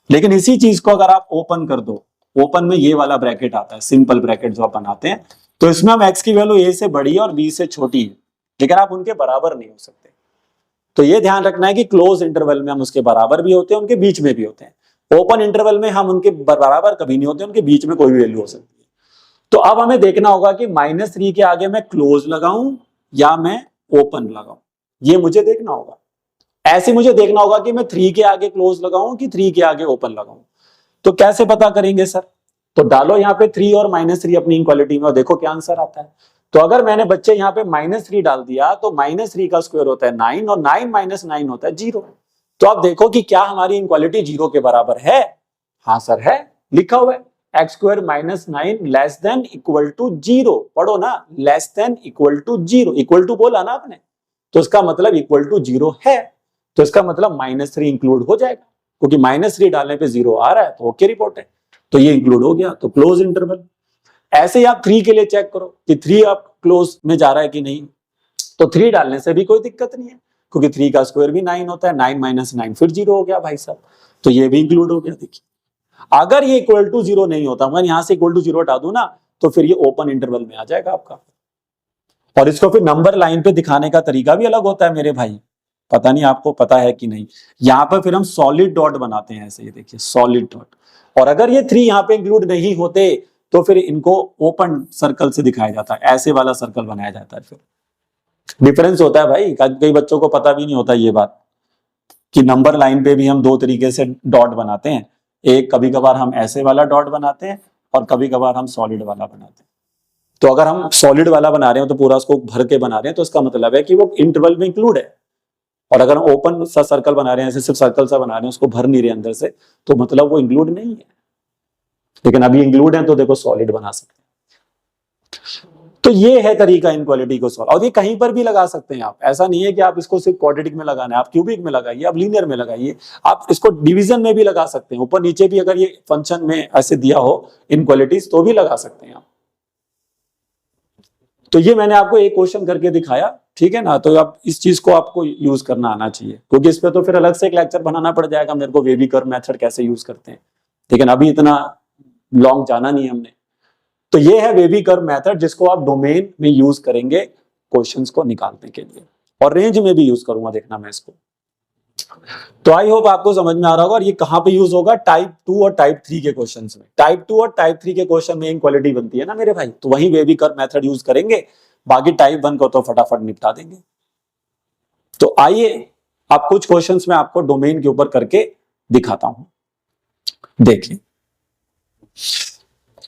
लेकिन इसी चीज को अगर आप ओपन कर दो, ओपन में ये वाला ब्रैकेट आता है, सिंपल ब्रैकेट जो आप बनाते हैं, तो इसमें हम x की वैल्यू a से बड़ी है और b से छोटी है, लेकिन आप उनके बराबर नहीं हो सकते। तो ये ध्यान रखना है कि क्लोज इंटरवल में हम उसके बराबर भी होते हैं, उनके बीच में भी होते हैं। ओपन इंटरवल में हम उनके बराबर कभी नहीं होते, उनके बीच में कोई भी वैल्यू हो सकती है। तो अब हमें देखना होगा कि -3 के आगे मैं क्लोज लगाऊं या मैं ओपन लगाऊं, ये मुझे देखना होगा। ऐसे मुझे देखना होगा कि मैं 3 के आगे क्लोज लगाऊं कि 3 के आगे ओपन लगाऊं। तो कैसे पता करेंगे सर? तो डालो यहाँ पे 3 और -3 अपनी इनक्वालिटी में और देखो क्या आंसर आता है। तो अगर मैंने बच्चे यहाँ पे -3 डाल दिया तो -3 का स्क्वायर होता है 9 और 9 - 9 होता है 0। तो अब देखो कि क्या हमारी इनक्वालिटी 0 के बराबर है? हाँ सर है, लिखा हुआ है x² - 9 less than equal to 0। पढ़ो ना, less than equal to 0, equal to बोला ना आपने, तो इसका मतलब इक्वल टू 0 है। तो इसका मतलब -3 इंक्लूड हो जाएगा, क्योंकि -3 डालने पे 0 आ रहा है, तो ओके रिपोर्ट है, तो ये इंक्लूड हो गया। तो क्लोज इंटरवल। ऐसे ही आप 3 के लिए चेक करो कि 3 आप क्लोज में जा रहा है कि नहीं। तो 3 डालने से भी कोई दिक्कत नहीं है, क्योंकि 3 का स्क्वायर भी 9 होता है, 9 - 9 फिर 0 हो गया भाई साहब, तो ये भी इंक्लूड हो गया। देखिए अगर ये इक्वल टू 0 नहीं होता, मैं यहां से इक्वल टू 0 हटा दूं ना, तो फिर ये ओपन इंटरवल में आ जाएगा आपका। और इसको फिर नंबर लाइन पे दिखाने का तरीका भी अलग होता है मेरे भाई, पता नहीं आपको पता है कि नहीं। यहां पर फिर हम सॉलिड डॉट बनाते हैं ऐसे, ये देखिए सॉलिड डॉट। और अगर ये 3 यहाँ पे इंक्लूड नहीं होते तो फिर इनको ओपन सर्कल से दिखाया जाता है, ऐसे वाला सर्कल बनाया जाता है। फिर डिफरेंस होता है भाई, कई बच्चों को पता भी नहीं होता ये बात कि नंबर लाइन पे भी हम 2 तरीके से डॉट बनाते हैं। एक कभी कभार हम ऐसे वाला डॉट बनाते हैं और कभी कभार हम सॉलिड वाला बनाते हैं। तो अगर हम सॉलिड वाला बना रहे हो तो पूरा उसको भर के बना रहे हैं, तो इसका मतलब है कि वो इंटरवल में इंक्लूड है। और अगर हम ओपन सा सर्कल बना रहे हैं, ऐसे सिर्फ सर्कल सा बना रहे हैं, उसको भर नहीं रहे अंदर से, तो मतलब वो इंक्लूड नहीं है। लेकिन अभी इंक्लूड है तो देखो सॉलिड बना सकते हैं। तो ये है तरीका इनक्वालिटी को सॉल्व। और ये कहीं पर भी लगा सकते हैं आप, ऐसा नहीं है कि आप इसको सिर्फ क्वाड्रेटिक में लगाना है, आप क्यूबिक में लगाइए, आप लीनियर में लगाइए, आप इसको डिवीजन में भी लगा सकते हैं, ऊपर नीचे भी अगर ये फंक्शन में ऐसे दिया हो इनक्वालिटीज तो भी लगा सकते हैं आप। तो ये मैंने आपको एक क्वेश्चन करके दिखाया, ठीक है ना। तो आप इस चीज को आपको यूज करना आना चाहिए, क्योंकि इस पे तो फिर अलग से एक लेक्चर बनाना पड़ जाएगा मेरे को, वेवी कर्व मेथड कैसे यूज करते हैं। लेकिन अभी इतना लॉन्ग जाना नहीं हमने। तो ये है वेवी कर्व मेथड, जिसको आप डोमेन में यूज करेंगे क्वेश्चंस को निकालने के लिए, और रेंज में भी यूज करूंगा, देखना मैं इसको। तो आई होप आपको समझ में आ रहा होगा। और ये कहां पे यूज होगा? टाइप 2 और टाइप 3 के क्वेश्चंस में। टाइप 2 और टाइप 3 के क्वेश्चन में इनक्वालिटी बनती है ना मेरे भाई, तो वही वेवी कर्व मेथड यूज करेंगे। बाकी टाइप 1 को तो फटाफट निपटा देंगे। तो आइए आप कुछ क्वेश्चंस में आपको डोमेन के ऊपर करके दिखाता हूं, देखिए।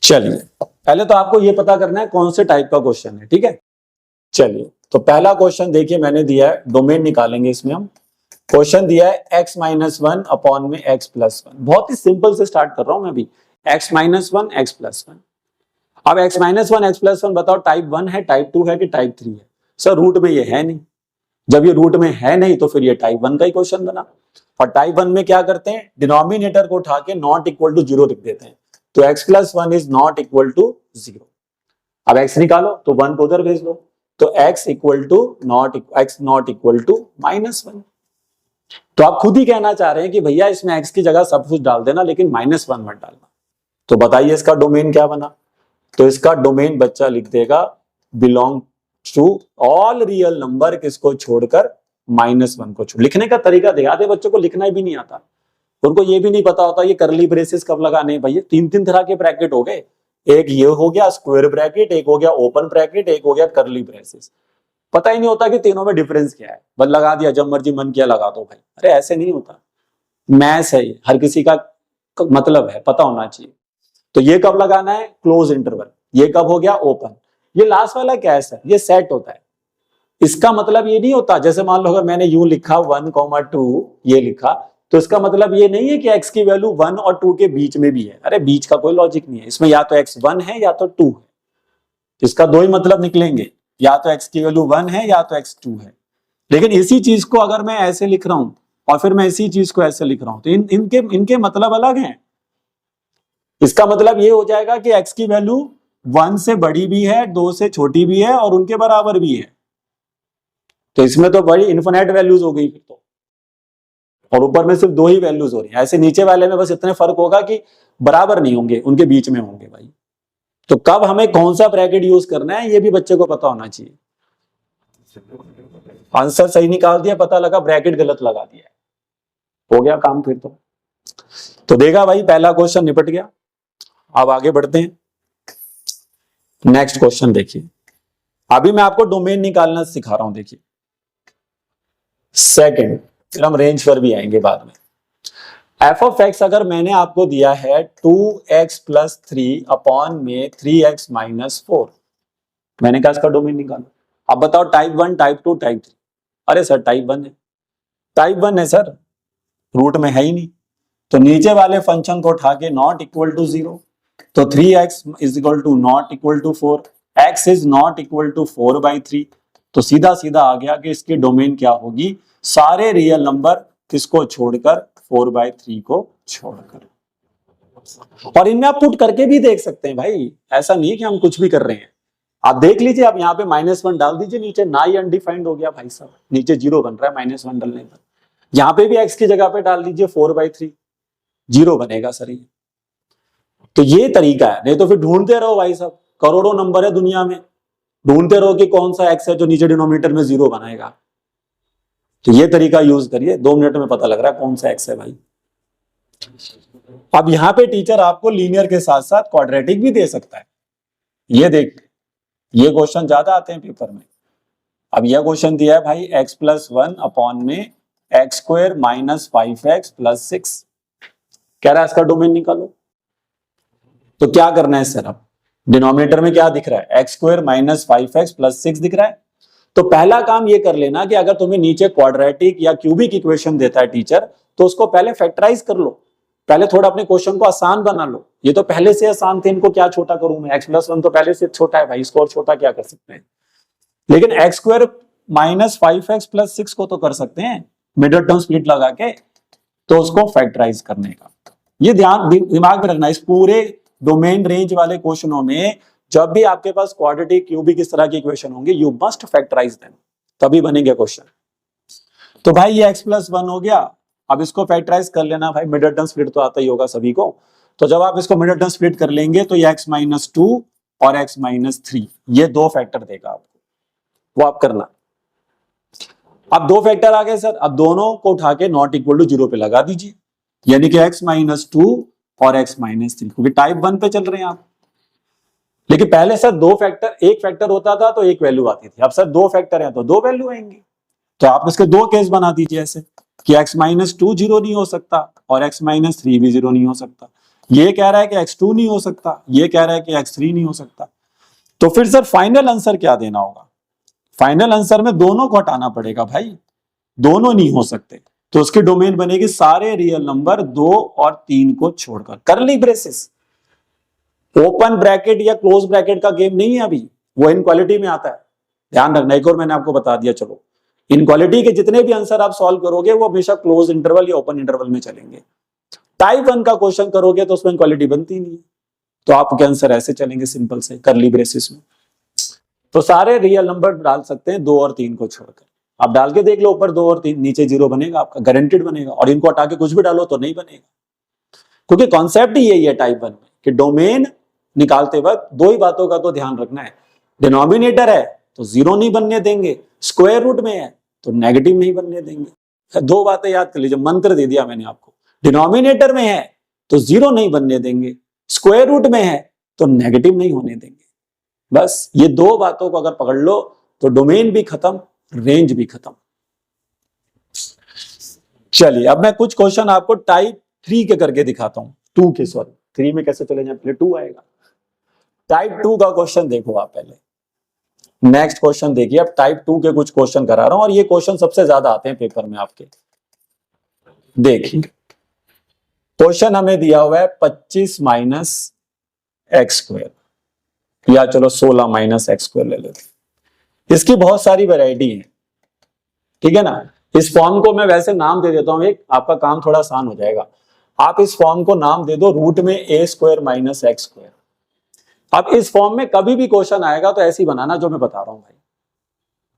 चलिए पहले तो आपको ये पता करना है कौन से टाइप का क्वेश्चन है, ठीक है। चलिए तो पहला क्वेश्चन देखिए मैंने दिया है, डोमेन निकालेंगे इसमें हम। क्वेश्चन दिया है x-1 अपॉन में x+1। बहुत ही सिंपल से स्टार्ट कर रहा हूं मैं भी, x-1 x+1। अब x minus one x plus one बताओ टाइप 1 है, टाइप 2 है कि टाइप 3 है? सर रूट में ये है नहीं। जब ये रूट में है नहीं तो फिर ये टाइप 1 का ही क्वेश्चन बना। और टाइप 1 में क्या करते हैं, डिनोमिनेटर को उठा के नॉट इक्वल टू जीरो लिख देते हैं। तो x plus one is not equal to zero. अब x निकालो तो 1 को उधर भेज दो, तो x equal to not equal to -1। तो आप खुद ही कहना चाह रहे हैं कि भैया इसमें x की जगह सब कुछ डाल देना लेकिन -1 मत डालना। तो बताइए इसका डोमेन क्या बना? तो इसका डोमेन बच्चा लिख देगा belong to all real number, किसको छोड़कर? -1 को छोड़। लिखने का तरीका दिखा दे, बच्चों को लिखना भी नहीं आता, उनको ये भी नहीं पता होता ये करली ब्रेसेस कब लगाने। भैया 3 तरह के ब्रैकेट हो गए, एक ये हो गया स्क्वायर ब्रैकेट, एक हो गया ओपन ब्रैकेट, एक हो गया करली ब्रेसेस। पता ही नहीं होता कि तीनों में डिफरेंस क्या है, बस लगा दिया, जब मर्जी मन किया लगा दो भाई। अरे ऐसे नहीं होता, मैथ्स है, हर किसी का मतलब है, पता होना चाहिए। तो ये कब लगाना है? Close interval. ये कब हो गया? ओपन। ये लास्ट वाला क्या है सर? ये सेट होता है। इसका मतलब ये नहीं होता, जैसे मान लो अगर मैंने यूं लिखा 1,2 ये लिखा, तो इसका मतलब ये नहीं है कि x की वैल्यू 1 और 2 के बीच में भी है। अरे बीच का कोई लॉजिक नहीं है इसमें, या तो x 1 है या तो 2 है। इसका दो ही मतलब निकलेंगे, या तो x की वैल्यू 1 है या तो x 2 है। लेकिन इसी चीज को अगर मैं ऐसे लिख रहा हूं और फिर मैं इसी चीज को ऐसे लिख रहा हूं तो इनके मतलब अलग हैं। इसका मतलब ये हो जाएगा कि x की वैल्यू 1 से बड़ी भी है, 2 से छोटी भी है और उनके बराबर भी है। तो इसमें तो बड़ी इन्फिनिट वैल्यूज हो गई फिर तो, और ऊपर में सिर्फ 2 ही वैल्यूज हो रही है। ऐसे नीचे वाले में बस इतने फर्क होगा कि बराबर नहीं होंगे, उनके बीच में होंगे भाई। तो कब हमें कौन सा ब्रैकेट यूज करना है ये भी बच्चे को पता होना चाहिए। आंसर सही निकाल दिया, पता लगा ब्रैकेट गलत लगा दिया, हो गया काम फिर तो देखा भाई पहला क्वेश्चन निपट गया। अब आगे बढ़ते हैं, नेक्स्ट क्वेश्चन देखिए। अभी मैं आपको डोमेन निकालना सिखा रहा हूं, देखिए सेकंड, फिर हम रेंज पर भी आएंगे बाद में। एफ ऑफ एक्स अगर मैंने आपको दिया है 2x + 3 अपॉन में 3x - 4, मैंने कहा इसका डोमेन निकालो। अब बताओ टाइप 1, टाइप 2, टाइप 3। अरे सर टाइप 1 है, टाइप 1 है सर, रूट में है ही नहीं। तो नीचे वाले फंक्शन को उठा के नॉट इक्वल टू 0, तो 3x = not equal to 4, x is not equal to 4/3। तो सीधा सीधा आ गया कि इसकी डोमेन क्या होगी? सारे रियल नंबर किसको छोड़कर? 4/3 को छोड़कर। और इनमें आप पुट करके भी देख सकते हैं भाई, ऐसा नहीं कि हम कुछ भी कर रहे हैं। आप देख लीजिए, आप यहाँ पे -1 डाल दीजिए, नीचे ना ही अनडिफाइंड हो गया भाई साहब, नीचे 0 बन रहा है -1 डालने पर। यहाँ पे भी x की जगह पे डाल दीजिए 4/3, 0 बनेगा सर ये। तो ये तरीका है, नहीं तो फिर ढूंढते रहो भाई साहब, करोड़ों नंबर है दुनिया में, ढूंढते रहो कि कौन सा x है जो नीचे डिनोमिनेटर में 0 बनाएगा। तो ये तरीका यूज करिए, 2 मिनट में पता लग रहा है कौन सा x है भाई। अब यहां पे टीचर आपको लीनियर के साथ साथ क्वाड्रेटिक भी दे सकता है। ये देख, ये क्वेश्चन ज्यादा आते हैं पेपर में। अब यह क्वेश्चन दिया है भाई x + 1 अपॉन में x² - 5x + 6, कह रहा है इसका डोमेन निकालो। तो क्या करना है सर? अब डिनोमिनेटर में क्या दिख रहा है? x² - 5x + 6 दिख रहा है। तो पहला काम ये कर लेना कि अगर तुम्हें नीचे क्वाड्रेटिक या क्यूबिक इक्वेशन देता है टीचर, तो उसको पहले फैक्टराइज कर लो, पहले थोड़ा अपने क्वेश्चन को आसान बना लो। ये तो पहले से आसान थे, इनको क्या छोटा करूं मैं? x + 1 तो पहले से छोटा है भाई, इसको और छोटा क्या कर सकते हैं? लेकिन x² - 5x + 6 को तो कर सकते हैं मिडिल टर्म स्प्लिट लगा के, तो उसको फैक्टराइज करने का ये ध्यान दिमाग में रखना। इस पूरे डोमेन रेंज वाले क्वेश्चनों में जब भी आपके पास क्वाड्रेटिक क्यूबिक इस तरह के इक्वेशन होंगे, यू मस्ट फैक्टराइज देम, तभी बनेंगे क्वेश्चन। तो भाई ये x + 1 हो गया। अब इसको फैक्टराइज कर लेना भाई, मिडिल टर्म स्प्लिट तो आता ही होगा सभी को। तो जब आप इसको मिडिल टर्म स्प्लिट कर लेंगे तो ये x - 2 और x - 3 ये 2 फैक्टर देगा आपको, वो आप करना। अब 2 फैक्टर आ गए सर, अब दोनों को उठा के नॉट इक्वल टू 0 पे लगा दीजिए, यानी कि x - 2 और x - 3, क्योंकि टाइप 1 पे चल रहे हैं आप। लेकिन पहले सर 2 फैक्टर, एक फैक्टर होता था तो एक वैल्यू आती थी, अब सर 2 फैक्टर हैं तो 2 वैल्यू आएंगी। तो आप इसके 2 केस बना दीजिए ऐसे कि x - 2 0 नहीं हो सकता और x - 3 भी 0 नहीं हो सकता। ये कह रहा है कि x2 नहीं हो सकता, ये कह रहा है कि x3 नहीं हो सकता। तो फिर सर फाइनल आंसर क्या देना होगा? फाइनल आंसर में दोनों को हटाना पड़ेगा भाई, दोनों नहीं हो सकते। तो उसकी डोमेन बनेगी सारे रियल नंबर 2 और 3 को छोड़कर, करली ब्रेसेस। ओपन ब्रैकेट या क्लोज ब्रैकेट का गेम नहीं है अभी, वो इनक्वालिटी में आता है, ध्यान रखना। एक और मैंने आपको बता दिया। चलो, इनक्वालिटी के जितने भी आंसर आप सॉल्व करोगे वो हमेशा क्लोज इंटरवल या ओपन इंटरवल में चलेंगे। टाइप 1 का क्वेश्चन करोगे तो उसमें इनक्वालिटी बनती नहीं है, तो आपके आंसर ऐसे चलेंगे सिंपल से करली ब्रेसिस में। तो सारे रियल नंबर डाल सकते हैं 2 और 3 को छोड़कर। आप डाल के देख लो, ऊपर 2 और 3, नीचे 0 बनेगा आपका, गारंटेड बनेगा। और इनको हटा के कुछ भी डालो तो नहीं बनेगा, क्योंकि कॉन्सेप्ट ही यही है टाइप 1 में कि डोमेन निकालते वक्त 2 ही बातों का तो ध्यान रखना है। डिनोमिनेटर है तो 0 नहीं बनने देंगे, स्क्वायर रूट में है तो नेगेटिव नहीं बनने देंगे। 2 बातें याद कर लीजिए, मंत्र दे दिया मैंने आपको। डिनोमिनेटर में है तो 0 नहीं बनने देंगे, स्क्वायर रूट में है तो नेगेटिव नहीं होने देंगे। बस ये 2 बातों को अगर पकड़ लो तो डोमेन भी खत्म, रेंज भी खत्म। चलिए, अब मैं कुछ क्वेश्चन आपको टाइप 3 के करके दिखाता हूं, 2 के, सॉरी 3 में कैसे चले जाए, पहले 2 आएगा। टाइप 2 का क्वेश्चन देखो आप पहले, नेक्स्ट क्वेश्चन देखिए। अब टाइप 2 के कुछ क्वेश्चन करा रहा हूं और ये क्वेश्चन सबसे ज्यादा आते हैं पेपर में आपके। देखिए, क्वेश्चन हमें दिया हुआ है 25 माइनस एक्स स्क्वायर, या चलो 16 माइनस एक्स स्क्वायर ले लेते हैं। इसकी बहुत सारी वैरायटी है, ठीक है ना। इस फॉर्म को मैं वैसे नाम दे देता हूं, एक आपका काम थोड़ा आसान हो जाएगा। आप इस फॉर्म को नाम दे दो रूट में ए स्क्वायर माइनस एक्स स्क्वायर। अब इस फॉर्म में कभी भी क्वेश्चन आएगा तो ऐसे ही बनाना जो मैं बता रहा हूं भाई,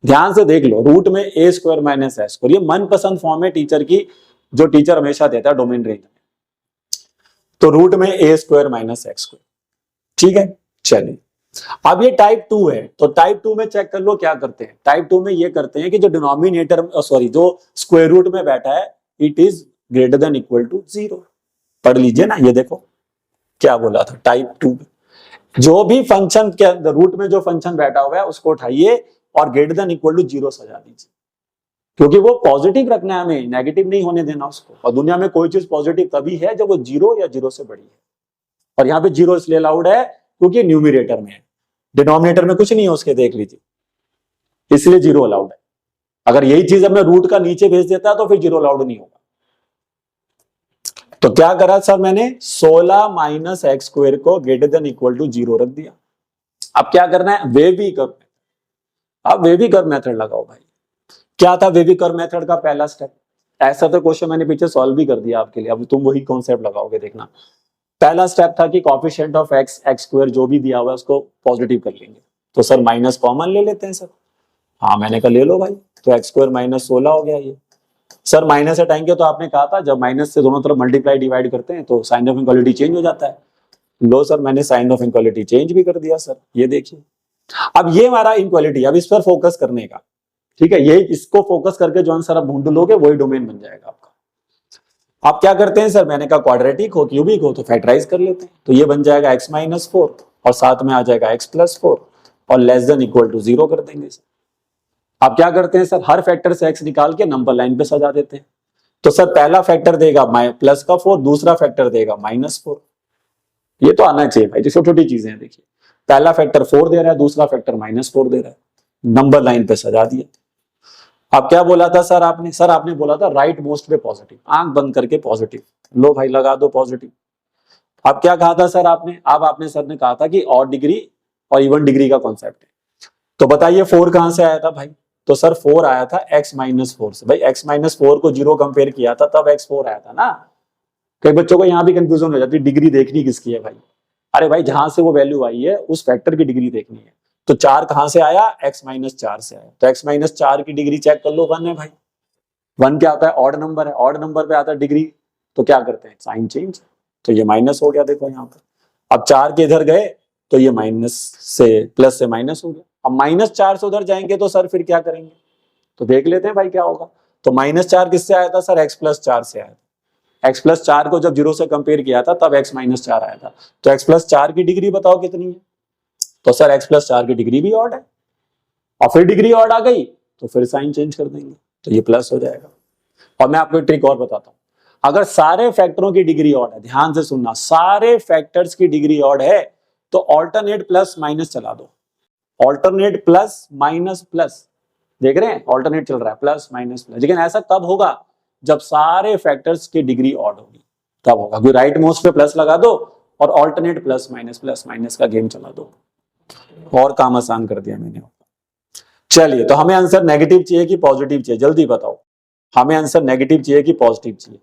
ध्यान से देख लो। रूट में ए स्क्वायर माइनस एक्स स्क्वायर, ये मनपसंद फॉर्म है टीचर की, जो टीचर हमेशा देता है डोमेन रेंज में। तो रूट में ए स्क्वायर माइनस एक्स स्क्वायर, ठीक है। चलिए, अब ये टाइप 2 है, तो टाइप 2 में चेक कर लो क्या करते हैं। टाइप 2 में ये करते हैं कि जो डिनोमिनेटर, सॉरी जो स्क्वायर रूट में बैठा है, it is greater than equal to 0। पढ़ लीजिए ना, ये देखो क्या बोला था टाइप 2 में। जो भी फंक्शन के अंदर रूट में जो फंक्शन बैठा हुआ है उसको उठाइए और ग्रेटर देन इक्वल टू 0 सजा दीजिए, क्योंकि वो पॉजिटिव रखना है हमें, नेगेटिव नहीं होने देना उसको। और दुनिया में कोई चीज पॉजिटिव तभी है जब वो 0 या 0 से बड़ी है। और यहाँ पे 0 इसलिए अलाउड है क्योंकि न्यूमिनेटर में है, डिनोमिनेटर में कुछ नहीं है उसके, देख लीजिए, इसलिए 0 अलाउड है। अगर यही चीज अब मैं रूट का नीचे भेज देता तो फिर 0 अलाउड नहीं होगा। तो क्या करा सर मैंने, 16 माइनस एक्स स्क्वायर को ग्रेटर देन इक्वल टू 0 रख दिया। अब क्या करना है, वेवी कर्व। अब वेवी कर्व मेथड लगाओ भाई। क्या था वेवी कर्व मेथड का पहला स्टेप? ऐसा तो क्वेश्चन मैंने पीछे सॉल्व भी कर दिया आपके लिए, अब तुम वही कॉन्सेप्ट लगाओगे, देखना। पहला स्टेप था कि coefficient of x, x square जो भी दिया हुआ है उसको पॉजिटिव कर लेंगे। तो सर माइनस कॉमन ले लेते हैं सर। हाँ, मैंने कहा ले लो भाई। तो एक्स स्क्वायर माइनस 16 हो गया ये। सर माइनस हटाएंगे तो आपने कहा था जब माइनस से दोनों तरफ मल्टीप्लाई डिवाइड करते हैं तो साइन ऑफ इक्वालिटी चेंज हो जाता है। लो सर, मैंने साइन ऑफ इक्वालिटी चेंज भी कर दिया सर, ये देखिए। अब ये हमारा इक्वालिटी, अब इस पर फोकस करने का, ठीक है। ये इसको फोकस करके जो आंसर आप ढूंढ लोगे वही डोमेन बन जाएगा आपका। आप क्या करते हैं सर, मैंने कहा क्वाड्रेटिक हो क्यूबिक हो तो फैक्टराइज कर लेते हैं। तो ये बन जाएगा x माइनस 4 और साथ में आ जाएगा x प्लस 4 और लेस देन इक्वल टू 0 कर देंगे सर। आप क्या करते हैं सर, हर फैक्टर से x निकाल के नंबर लाइन पे सजा देते हैं। तो सर पहला फैक्टर देगा प्लस का 4, दूसरा फैक्टर देगा माइनस 4। ये तो आना चाहिए भाई, छोटी छोटी चीजें हैं। देखिए, पहला फैक्टर 4 दे रहा है, दूसरा फैक्टर माइनस 4 दे रहा है, नंबर लाइन पे सजा दिया। अब क्या बोला था सर आपने, सर आपने बोला था राइट मोस्ट पे पॉजिटिव, आंख बंद करके पॉजिटिव। लो भाई लगा दो पॉजिटिव। अब क्या कहा था सर आपने, अब आपने सर ने कहा था कि ऑड डिग्री और इवन डिग्री का कॉन्सेप्ट है। तो बताइए 4 कहां से आया था भाई? तो सर 4 आया था x माइनस 4 से। भाई x माइनस 4 को 0 कंपेयर किया था तब x 4 आया था ना। कई बच्चों को यहां भी कंफ्यूजन हो जाती है, डिग्री देखनी किसकी है भाई? अरे भाई जहां से वो वैल्यू आई है उस फैक्टर की डिग्री देखनी है। तो 4 कहां से आया? x माइनस 4 से आया। तो x माइनस 4 की डिग्री चेक कर लो, 1 है भाई। 1 क्या आता है? ऑड नंबर है, ऑड नंबर पे आता है डिग्री। तो क्या करते हैं, साइन चेंज। तो ये माइनस हो गया, देखो यहाँ पर। अब 4 के इधर गए तो ये माइनस से प्लस से माइनस हो गया। अब माइनस 4 से उधर जाएंगे तो सर फिर क्या करेंगे? तो देख लेते हैं भाई क्या होगा। तो माइनस 4 किससे आया था सर? x प्लस 4 से आया था। x प्लस 4 को जब 0 से कंपेयर किया था तब x माइनस 4 आया था। तो x प्लस 4 की डिग्री बताओ कितनी है? तो सर x प्लस 4 की डिग्री भी ऑड है, और फिर डिग्री ऑड आ गई तो फिर साइन चेंज कर देंगे तो ये प्लस हो जाएगा। और मैं आपको एक ट्रिक और बताता हूं, अगर सारे फैक्टरों की डिग्री ऑड है, ध्यान से सुनना, सारे फैक्टर्स की डिग्री ऑड है तो ऑल्टरनेट प्लस माइनस चला दो। ऑल्टरनेट प्लस माइनस प्लस, देख रहे हैं ऑल्टरनेट चल रहा है, प्लस माइनस प्लस। लेकिन ऐसा कब होगा? जब सारे फैक्टर्स की डिग्री ऑड होगी तब होगा। राइट मोस्ट पे प्लस लगा दो और ऑल्टरनेट प्लस माइनस का गेम चला दो, और काम आसान कर दिया मैंने। चलिए, तो हमें आंसर नेगेटिव चाहिए कि पॉजिटिव चाहिए, जल्दी बताओ। हमें आंसर नेगेटिव चाहिए कि पॉजिटिव चाहिए?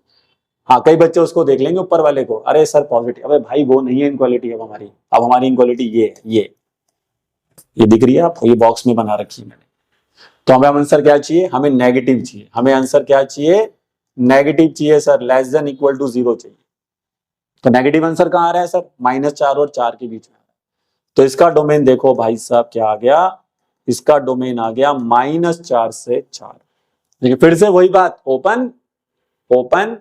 हाँ, कई बच्चे उसको देख लेंगे ऊपर वाले को, अरे सर पॉजिटिव। अबे भाई वो नहीं है इनक्वालिटी अब हमारी, अब हमारी इनक्वालिटी ये है, ये दिख रही है आपको, ये बॉक्स में बना रखी है मैंने। तो हमें आंसर क्या चाहिए? हमें नेगेटिव चाहिए। हमें आंसर क्या चाहिए? नेगेटिव चाहिए sir, less than equal to 0 चाहिए। तो नेगेटिव आंसर कहां आ रहा है सर? -4 और 4 के बीच में। तो इसका डोमेन देखो भाई साहब क्या आ गया, इसका डोमेन आ गया -4 से 4। देखिए फिर से वही बात, ओपन ओपन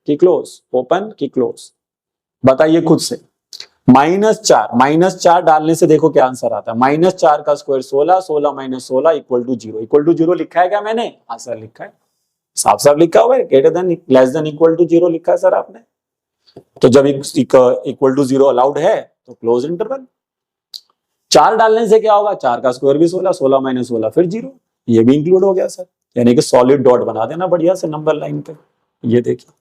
की क्लोज, ओपन की क्लोज। बताइए खुद से, -4 डालने से देखो क्या आंसर आता है। -4 का square 16, 16 - 16 equal to 0। Equal to 0 लिखा है क्या मैंने? हाँ सर लिखा है, साफ साफ लिखा हुआ है, greater than less than equal to 0 लिखा है सर आपने। तो जब इक्वल टू 0 अलाउड है तो क्लोज इंटरवल। 4 डालने से क्या होगा? 4 का स्क्वायर भी 16, 16 - 16 फिर 0, ये भी इंक्लूड हो गया सर। यानी कि सॉलिड डॉट बना देना बढ़िया से नंबर लाइन पे, ये देखिए।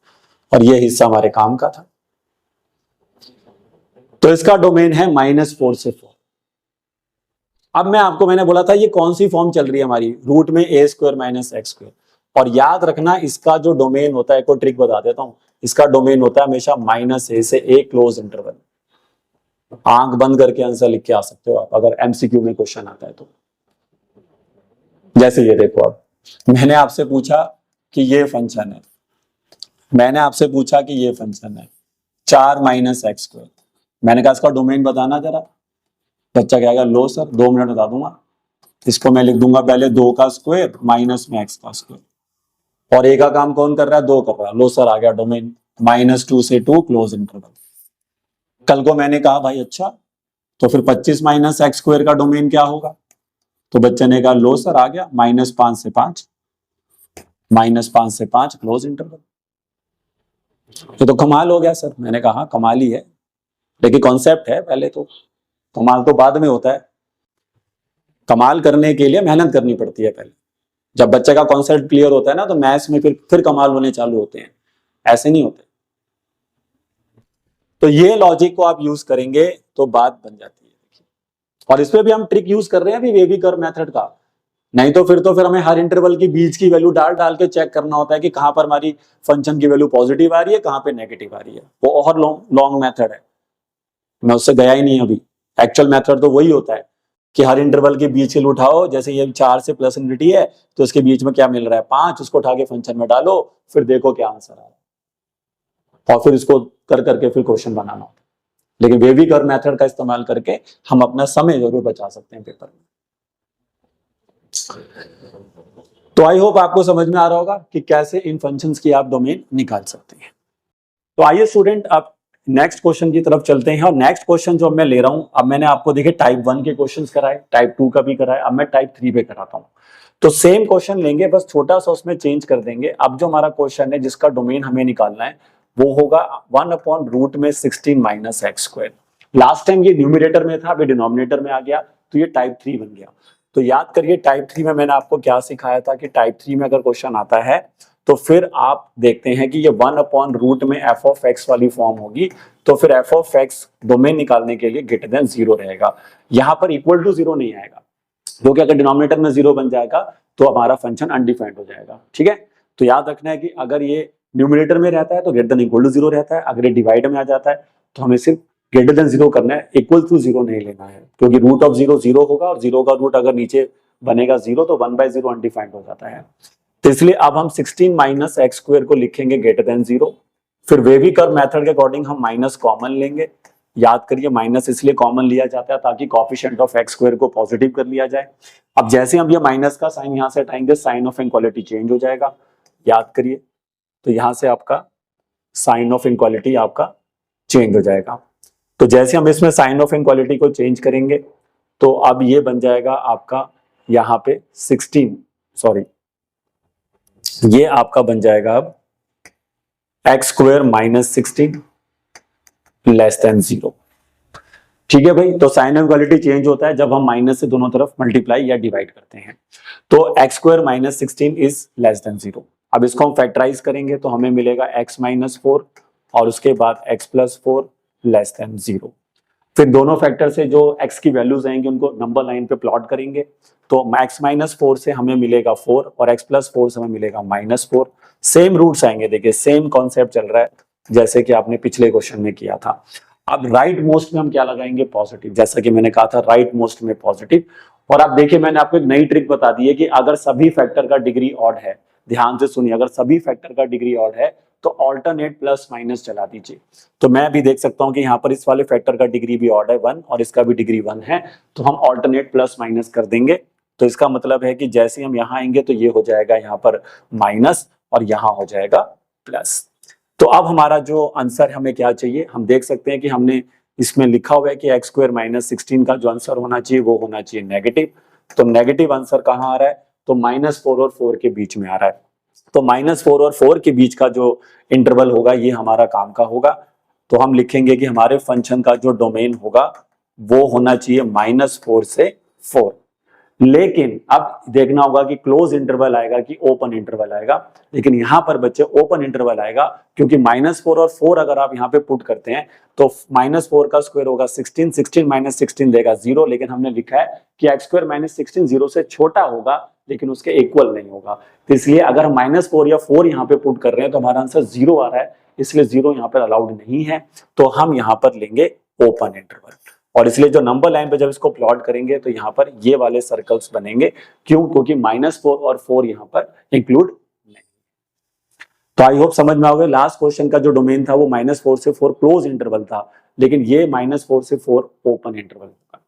और ये हिस्सा हमारे काम का था। तो इसका डोमेन है -4 से 4। अब मैंने बोला था ये कौन सी फॉर्म चल रही है हमारी, रूट में a² - x²। और याद रखना इसका जो डोमेन होता है, कोई ट्रिक बता देता हूं, इसका डोमेन होता है हमेशा -a से a क्लोज इंटरवल। आंख बंद करके आंसर लिख के आ सकते हो आप अगर एमसीक्यू में क्वेश्चन आता है तो। जैसे ये देखो, अब मैंने आपसे पूछा कि ये फंक्शन है, मैंने आपसे पूछा कि ये फंक्शन है 4 - x²। मैंने कहा इसका डोमेन बताना जरा। बच्चा क्या, लो सर 2 मिनट बता दूंगा। इसको मैं लिख दूंगा पहले 2 का स्क्वायर माइनस में x का स्क्वायर। और a का काम कौन कर रहा है? 2 कर रहा है। लो सर आ गया डोमेन, -2 से 2 क्लोज इंटरवल। कल को मैंने कहा भाई अच्छा तो फिर 25 - x² का डोमेन क्या होगा? तो बच्चे ने कहा लो सर आ गया -5 से 5, -5 से 5 क्लोज इंटरवल। ये तो कमाल हो गया सर। मैंने कहा कमाल ही है, लेकिन कॉन्सेप्ट है पहले तो, कमाल तो बाद में होता है। कमाल करने के लिए मेहनत करनी पड़ती है पहले। जब बच्चे का कॉन्सेप्ट क्लियर होता है ना तो मैथ्स में फिर कमाल होने चालू होते हैं, ऐसे नहीं होते। तो ये लॉजिक को आप यूज करेंगे तो बात बन जाती है। और इसमें भी हम ट्रिक यूज कर रहे हैं अभी वेवी कर्व मेथड का। नहीं तो फिर हमें हर इंटरवल की बीच की वैल्यू डाल डाल के चेक करना होता है कि कहां पर हमारी फंक्शन की वैल्यू पॉजिटिव आ रही है, कहां पे नेगेटिव आ रही है। वो और लॉन्ग मेथड है, मैं उससे गया ही नहीं अभी। एक्चुअल मेथड तो वही होता है कि हर इंटरवल के बीच के उठाओ, जैसे ये 4 से प्लस इनफिनिटी है तो इसके बीच में क्या मिल रहा है 5, उसको उठा के फंक्शन में डालो, फिर देखो क्या आंसर आ रहा है, और फिर इसको कर करके फिर क्वेश्चन बनाना होता है। लेकिन वेवी कर्व मेथड का इस्तेमाल करके हम अपना समय जरूर बचा सकते हैं पेपर में। तो आई होप आपको समझ में आ रहा होगा कि कैसे इन फंक्शंस की आप डोमेन निकाल सकते हैं। तो आइए स्टूडेंट अब नेक्स्ट क्वेश्चन की तरफ चलते हैं। और नेक्स्ट क्वेश्चन जो मैं ले रहा हूं, अब मैंने आपको देखे टाइप 1 के क्वेश्चंस कराए, टाइप 2 का भी कराए, अब मैं टाइप 3 पे कराता हूं। तो सेम क्वेश्चन लेंगे, बस छोटा सा उसमें चेंज कर देंगे। अब जो हमारा क्वेश्चन है जिसका डोमेन हमें निकालना है वो होगा 1/√16 - x²। लास्ट टाइम ये न्यूमरेटर में था, अभी डिनोमिनेटर में आ गया, तो ये टाइप 3 बन गया। तो याद करिए टाइप 3 में मैंने आपको क्या सिखाया था कि टाइप 3 में अगर क्वेश्चन आता है तो फिर आप देखते हैं कि ये 1/रूट में f(x) वाली फॉर्म होगी, तो फिर f(x) डोमेन निकालने के लिए ग्रेटर देन 0 रहेगा। यहां पर इक्वल टू 0 नहीं आएगा, क्योंकि अगर डिनोमिनेटर में 0 बन जाएगा तो हमारा फंक्शन अनडिफाइंड हो जाएगा। ठीक है, तो याद रखना है कि अगर ये न्यूमरेटर में रहता है तो ग्रेटर देन इक्वल टू 0 रहता है, अगर ये डिवाइड में आ जाता है तो हमें सिर्फ ग्रेटर देन 0 करना है, इक्वल टू 0 नहीं लेना है, क्योंकि रूट ऑफ 0 0 होगा और 0 का रूट अगर नीचे बनेगा 0 तो 1/0 अनडिफाइंड हो जाता है। तो इसलिए अब हम 16 - x² को लिखेंगे ग्रेटर देन 0। फिर वेवी कर्व मेथड के अकॉर्डिंग हम माइनस कॉमन लेंगे। याद करिए माइनस इसलिए कॉमन लिया जाता है ताकि कोएफिशिएंट ऑफ x² को पॉजिटिव कर लिया जाए। अब जैसे हम ये माइनस का साइन यहां से हटाएंगे, साइन ऑफ इनक्वालिटी चेंज हो जाएगा। याद करिए, तो यहां से आपका साइन ऑफ इनक्वालिटी आपका चेंज हो जाएगा। तो जैसे हम इसमें साइन ऑफ इनक्वालिटी को चेंज करेंगे तो अब ये बन जाएगा आपका यहां पे 16, सॉरी ये आपका बन जाएगा अब x² - 16 लेस देन 0। ठीक है भाई, तो साइन ऑफ इक्वालिटी चेंज होता है जब हम माइनस से दोनों तरफ मल्टीप्लाई या डिवाइड करते हैं। तो x² - 16 इज लेस देन 0। अब इसको हम फैक्टराइज करेंगे तो हमें मिलेगा x - 4 और उसके बाद x + 4 लेस देन 0। फिर दोनों फैक्टर से जो x की वैल्यूज आएंगे उनको नंबर लाइन पे प्लॉट करेंगे। तो x माइनस 4 से हमें मिलेगा 4 और x प्लस 4 से हमें मिलेगा -4। सेम रूट्स आएंगे, देखिए सेम कॉन्सेप्ट चल रहा है जैसे कि आपने पिछले क्वेश्चन में किया था। अब राइट मोस्ट में हम क्या लगाएंगे, पॉजिटिव, जैसा कि मैंने कहा था राइट मोस्ट में पॉजिटिव। और अब देखिए मैंने आपको एक नई ट्रिक बता दी है कि अगर सभी फैक्टर का डिग्री ऑड है, ध्यान से सुनिए, अगर सभी फैक्टर का डिग्री ऑड है तो ऑल्टरनेट प्लस माइनस चला दीजिए। तो मैं भी देख सकता हूं कि यहाँ पर इस वाले फैक्टर का डिग्री भी ऑड है 1 और इसका भी डिग्री 1 है, तो हम ऑल्टरनेट प्लस माइनस कर देंगे। तो इसका मतलब है कि जैसे हम यहाँ आएंगे तो ये हो जाएगा यहाँ पर माइनस और यहाँ हो जाएगा प्लस। तो अब हमारा जो आंसर हमें क्या चाहिए, हम देख सकते हैं कि हमने इसमें लिखा हुआ है कि x स्क्वायर माइनस 16 का जो आंसर होना चाहिए वो होना चाहिए नेगेटिव। तो नेगेटिव आंसर कहाँ आ रहा है, तो -4 और 4 के बीच में आ रहा है। तो -4 और 4 के बीच का जो इंटरवल होगा ये हमारा काम का होगा। तो हम लिखेंगे कि हमारे फंक्शन का जो डोमेन होगा वो होना चाहिए -4 से 4। लेकिन अब देखना होगा कि क्लोज इंटरवल आएगा कि ओपन इंटरवल आएगा। लेकिन यहाँ पर बच्चे ओपन इंटरवल आएगा, क्योंकि -4 और 4 अगर आप यहाँ पे पुट करते हैं तो -4 का स्क्वायर होगा 16, 16 माइनस 16 देगा 0। लेकिन हमने लिखा है कि x स्क्वायर माइनस 16 0 से छोटा होगा लेकिन उसके इक्वल नहीं होगा। तो इसलिए अगर हम -4 या 4 यहाँ पे पुट कर रहे हैं तो हमारा आंसर 0 आ रहा है, इसलिए 0 यहाँ पर अलाउड नहीं है। तो हम यहाँ पर लेंगे ओपन इंटरवल। और इसलिए जो नंबर लाइन पे जब इसको प्लॉट करेंगे तो यहाँ पर ये वाले सर्कल्स बनेंगे। क्यों, क्योंकि -4 और 4 यहाँ पर इंक्लूड नहीं। तो आई होप समझ में आ गया। लास्ट क्वेश्चन का जो डोमेन था वो -4 से 4 क्लोज इंटरवल था, लेकिन ये -4 से 4 ओपन इंटरवल होगा।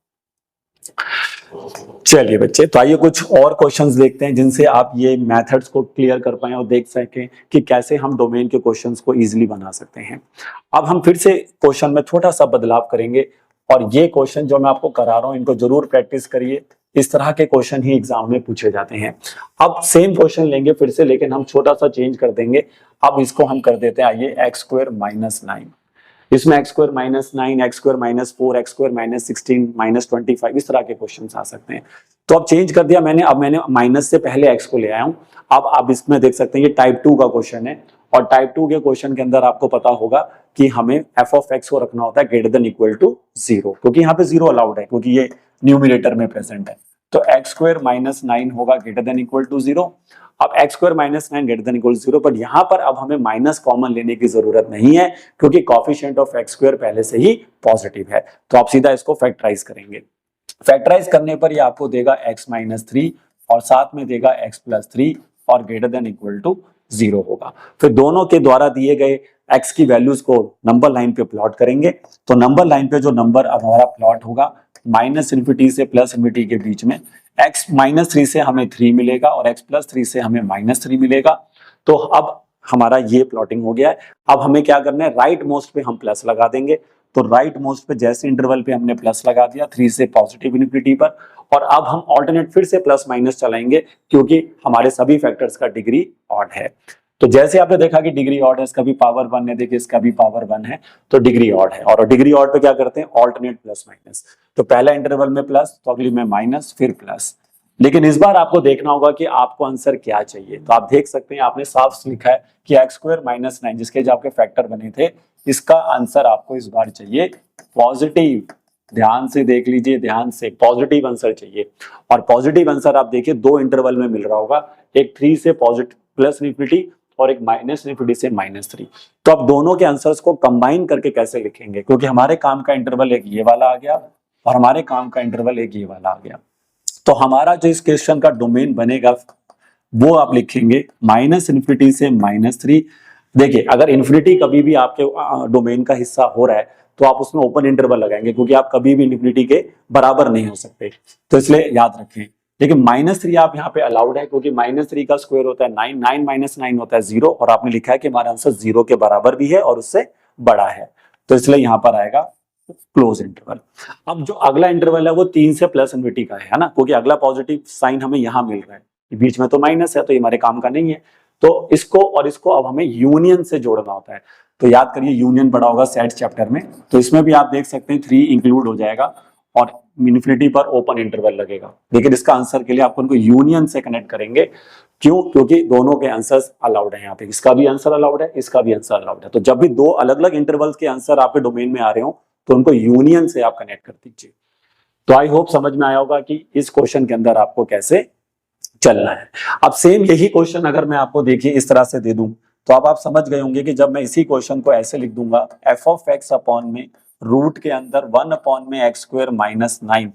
चलिए बच्चे, तो आइए कुछ और क्वेश्चंस देखते हैं जिनसे आप ये मेथड्स को क्लियर कर पाए और देख सकें कि कैसे हम डोमेन के क्वेश्चंस को इजीली बना सकते हैं। अब हम फिर से क्वेश्चन में थोड़ा सा बदलाव करेंगे और ये क्वेश्चन जो मैं आपको करा रहा हूं इनको जरूर प्रैक्टिस करिए। इस तरह के क्वेश्चन ही एग्जाम में पूछे जाते हैं। अब सेम क्वेश्चन लेंगे फिर से, लेकिन हम छोटा सा चेंज कर देंगे। अब इसको हम कर देते हैं, आइए x स्क्वायर माइनस 9, इसमें x square minus 9, x square minus 4, x square minus 16, -25 इस तरह के क्वेश्चन आ सकते हैं। तो अब चेंज कर दिया मैंने, अब मैंने माइनस से पहले x को ले आया हूं। अब आप इसमें देख सकते हैं ये टाइप 2 का क्वेश्चन है और टाइप 2 के क्वेश्चन के अंदर आपको पता होगा कि हमें f ऑफ x को रखना होता है ग्रेटर देन इक्वल टू 0, क्योंकि यहाँ पे 0 अलाउड है क्योंकि ये न्यूमिनेटर में प्रेजेंट है। तो x स्क्वायर माइनस 9 होगा ग्रेटर देन इक्वल टू 0। अब x square minus 9 greater than equal to 0, but यहाँ पर अब हमें माइनस कॉमन लेने की जरूरत नहीं है क्योंकि कॉफिशिएंट ऑफ x स्क्वायर पहले से ही पॉजिटिव है। तो आप सीधा इसको फैक्टराइज करेंगे। फैक्टराइज करने पर ये आपको देगा x माइनस 3 और साथ में देगा x प्लस 3 और ग्रेटर देन इक्वल टू 0 होगा। फिर दोनों के द्वारा दिए गए x की वैल्यूज को नंबर लाइन पे प्लॉट करेंगे। तो नंबर लाइन पे जो नंबर अब हमारा प्लॉट होगा -∞ से +∞ के बीच में, x -3 से हमें 3 मिलेगा और x प्लस 3 से हमें -3 मिलेगा। तो अब हमारा ये प्लॉटिंग हो गया है। अब हमें क्या करना है, राइट मोस्ट पे हम प्लस लगा देंगे। तो राइट मोस्ट पे जैसे इंटरवल पे हमने प्लस लगा दिया 3 से पॉजिटिव इन्फिनिटी पर, और अब हम ऑल्टरनेट फिर से प्लस माइनस चलाएंगे क्योंकि हमारे सभी फैक्टर्स का डिग्री ऑड है। तो जैसे आपने देखा कि डिग्री ऑड है, इसका भी पावर 1 है, देखिए इसका भी पावर 1 है, तो डिग्री ऑड है। और डिग्री ऑड पे क्या करते हैं, ऑल्टरनेट प्लस माइनस। तो पहला इंटरवल में प्लस, तो अगली में माइनस, फिर प्लस। लेकिन इस बार आपको देखना होगा कि आपको आंसर क्या चाहिए। तो आप देख सकते हैं आपने साफ लिखा है कि x स्क्वायर माइनस 9 जिसके जो आपके फैक्टर बने थे, इसका आंसर आपको इस बार चाहिए पॉजिटिव। ध्यान से देख लीजिए, ध्यान से, पॉजिटिव आंसर चाहिए। और पॉजिटिव आंसर आप देखिए 2 इंटरवल में मिल रहा होगा, एक 3 से पॉजिटिव प्लस इन्फिनिटी और एक -∞ से -3। तो अब दोनों के आंसर्स को कंबाइन करके कैसे लिखेंगे, क्योंकि हमारे काम का इंटरवल एक ये वाला आ गया और हमारे काम का इंटरवल एक ये वाला आ गया। तो हमारा जो इस क्वेश्चन का डोमेन बनेगा वो आप लिखेंगे -∞ से -3। देखिए अगर इन्फिनिटी कभी भी आपके डोमेन का हिस्सा हो रहा है तो आप उसमें ओपन इंटरवल लगाएंगे, क्योंकि आप कभी भी इन्फिनिटी के बराबर नहीं हो सकते, तो इसलिए याद रखें। लेकिन -3 आप यहाँ पे अलाउड है क्योंकि -3 का स्क्वायर होता है 9, 9 माइनस 9 होता है 0, और आपने लिखा है कि हमारा आंसर 0 के बराबर भी है और उससे बड़ा है, तो इसलिए यहाँ पर आएगा क्लोज इंटरवल। अब जो अगला इंटरवल है वो 3 से +∞ का है ना, क्योंकि अगला पॉजिटिव साइन हमें यहाँ मिल रहा है, बीच में तो माइनस है तो ये हमारे काम का नहीं है। तो इसको और इसको अब हमें यूनियन से जोड़ना होता है। तो याद करिए यूनियन पढ़ा होगा सेट चैप्टर में, तो इसमें भी आप देख सकते हैं 3 इंक्लूड हो जाएगा और इन्फिनिटी पर ओपन इंटरवल लगेगा, लेकिन इसका आंसर के लिए आपको इनको यूनियन से कनेक्ट करेंगे। क्यों? क्योंकि दोनों के आंसर्स अलाउड है यहाँ पे, इसका भी आंसर अलाउड है, इसका भी आंसर अलाउड है। तो जब भी दो अलग अलग इंटरवल्स के आंसर आपके डोमेन में आ रहे हो तो उनको यूनियन से आप कनेक्ट कर दीजिए। तो आई होप समझ में आया होगा कि इस क्वेश्चन के अंदर आपको कैसे चलना है। अब सेम यही क्वेश्चन अगर मैं आपको देखिए इस तरह से दे दूं तो अब आप समझ गए होंगे कि जब मैं इसी क्वेश्चन को ऐसे लिख दूंगा एफ ऑफ एक्स अपॉन में रूट के अंदर 1 अपॉन में एक्स स्क्वायर माइनस 9,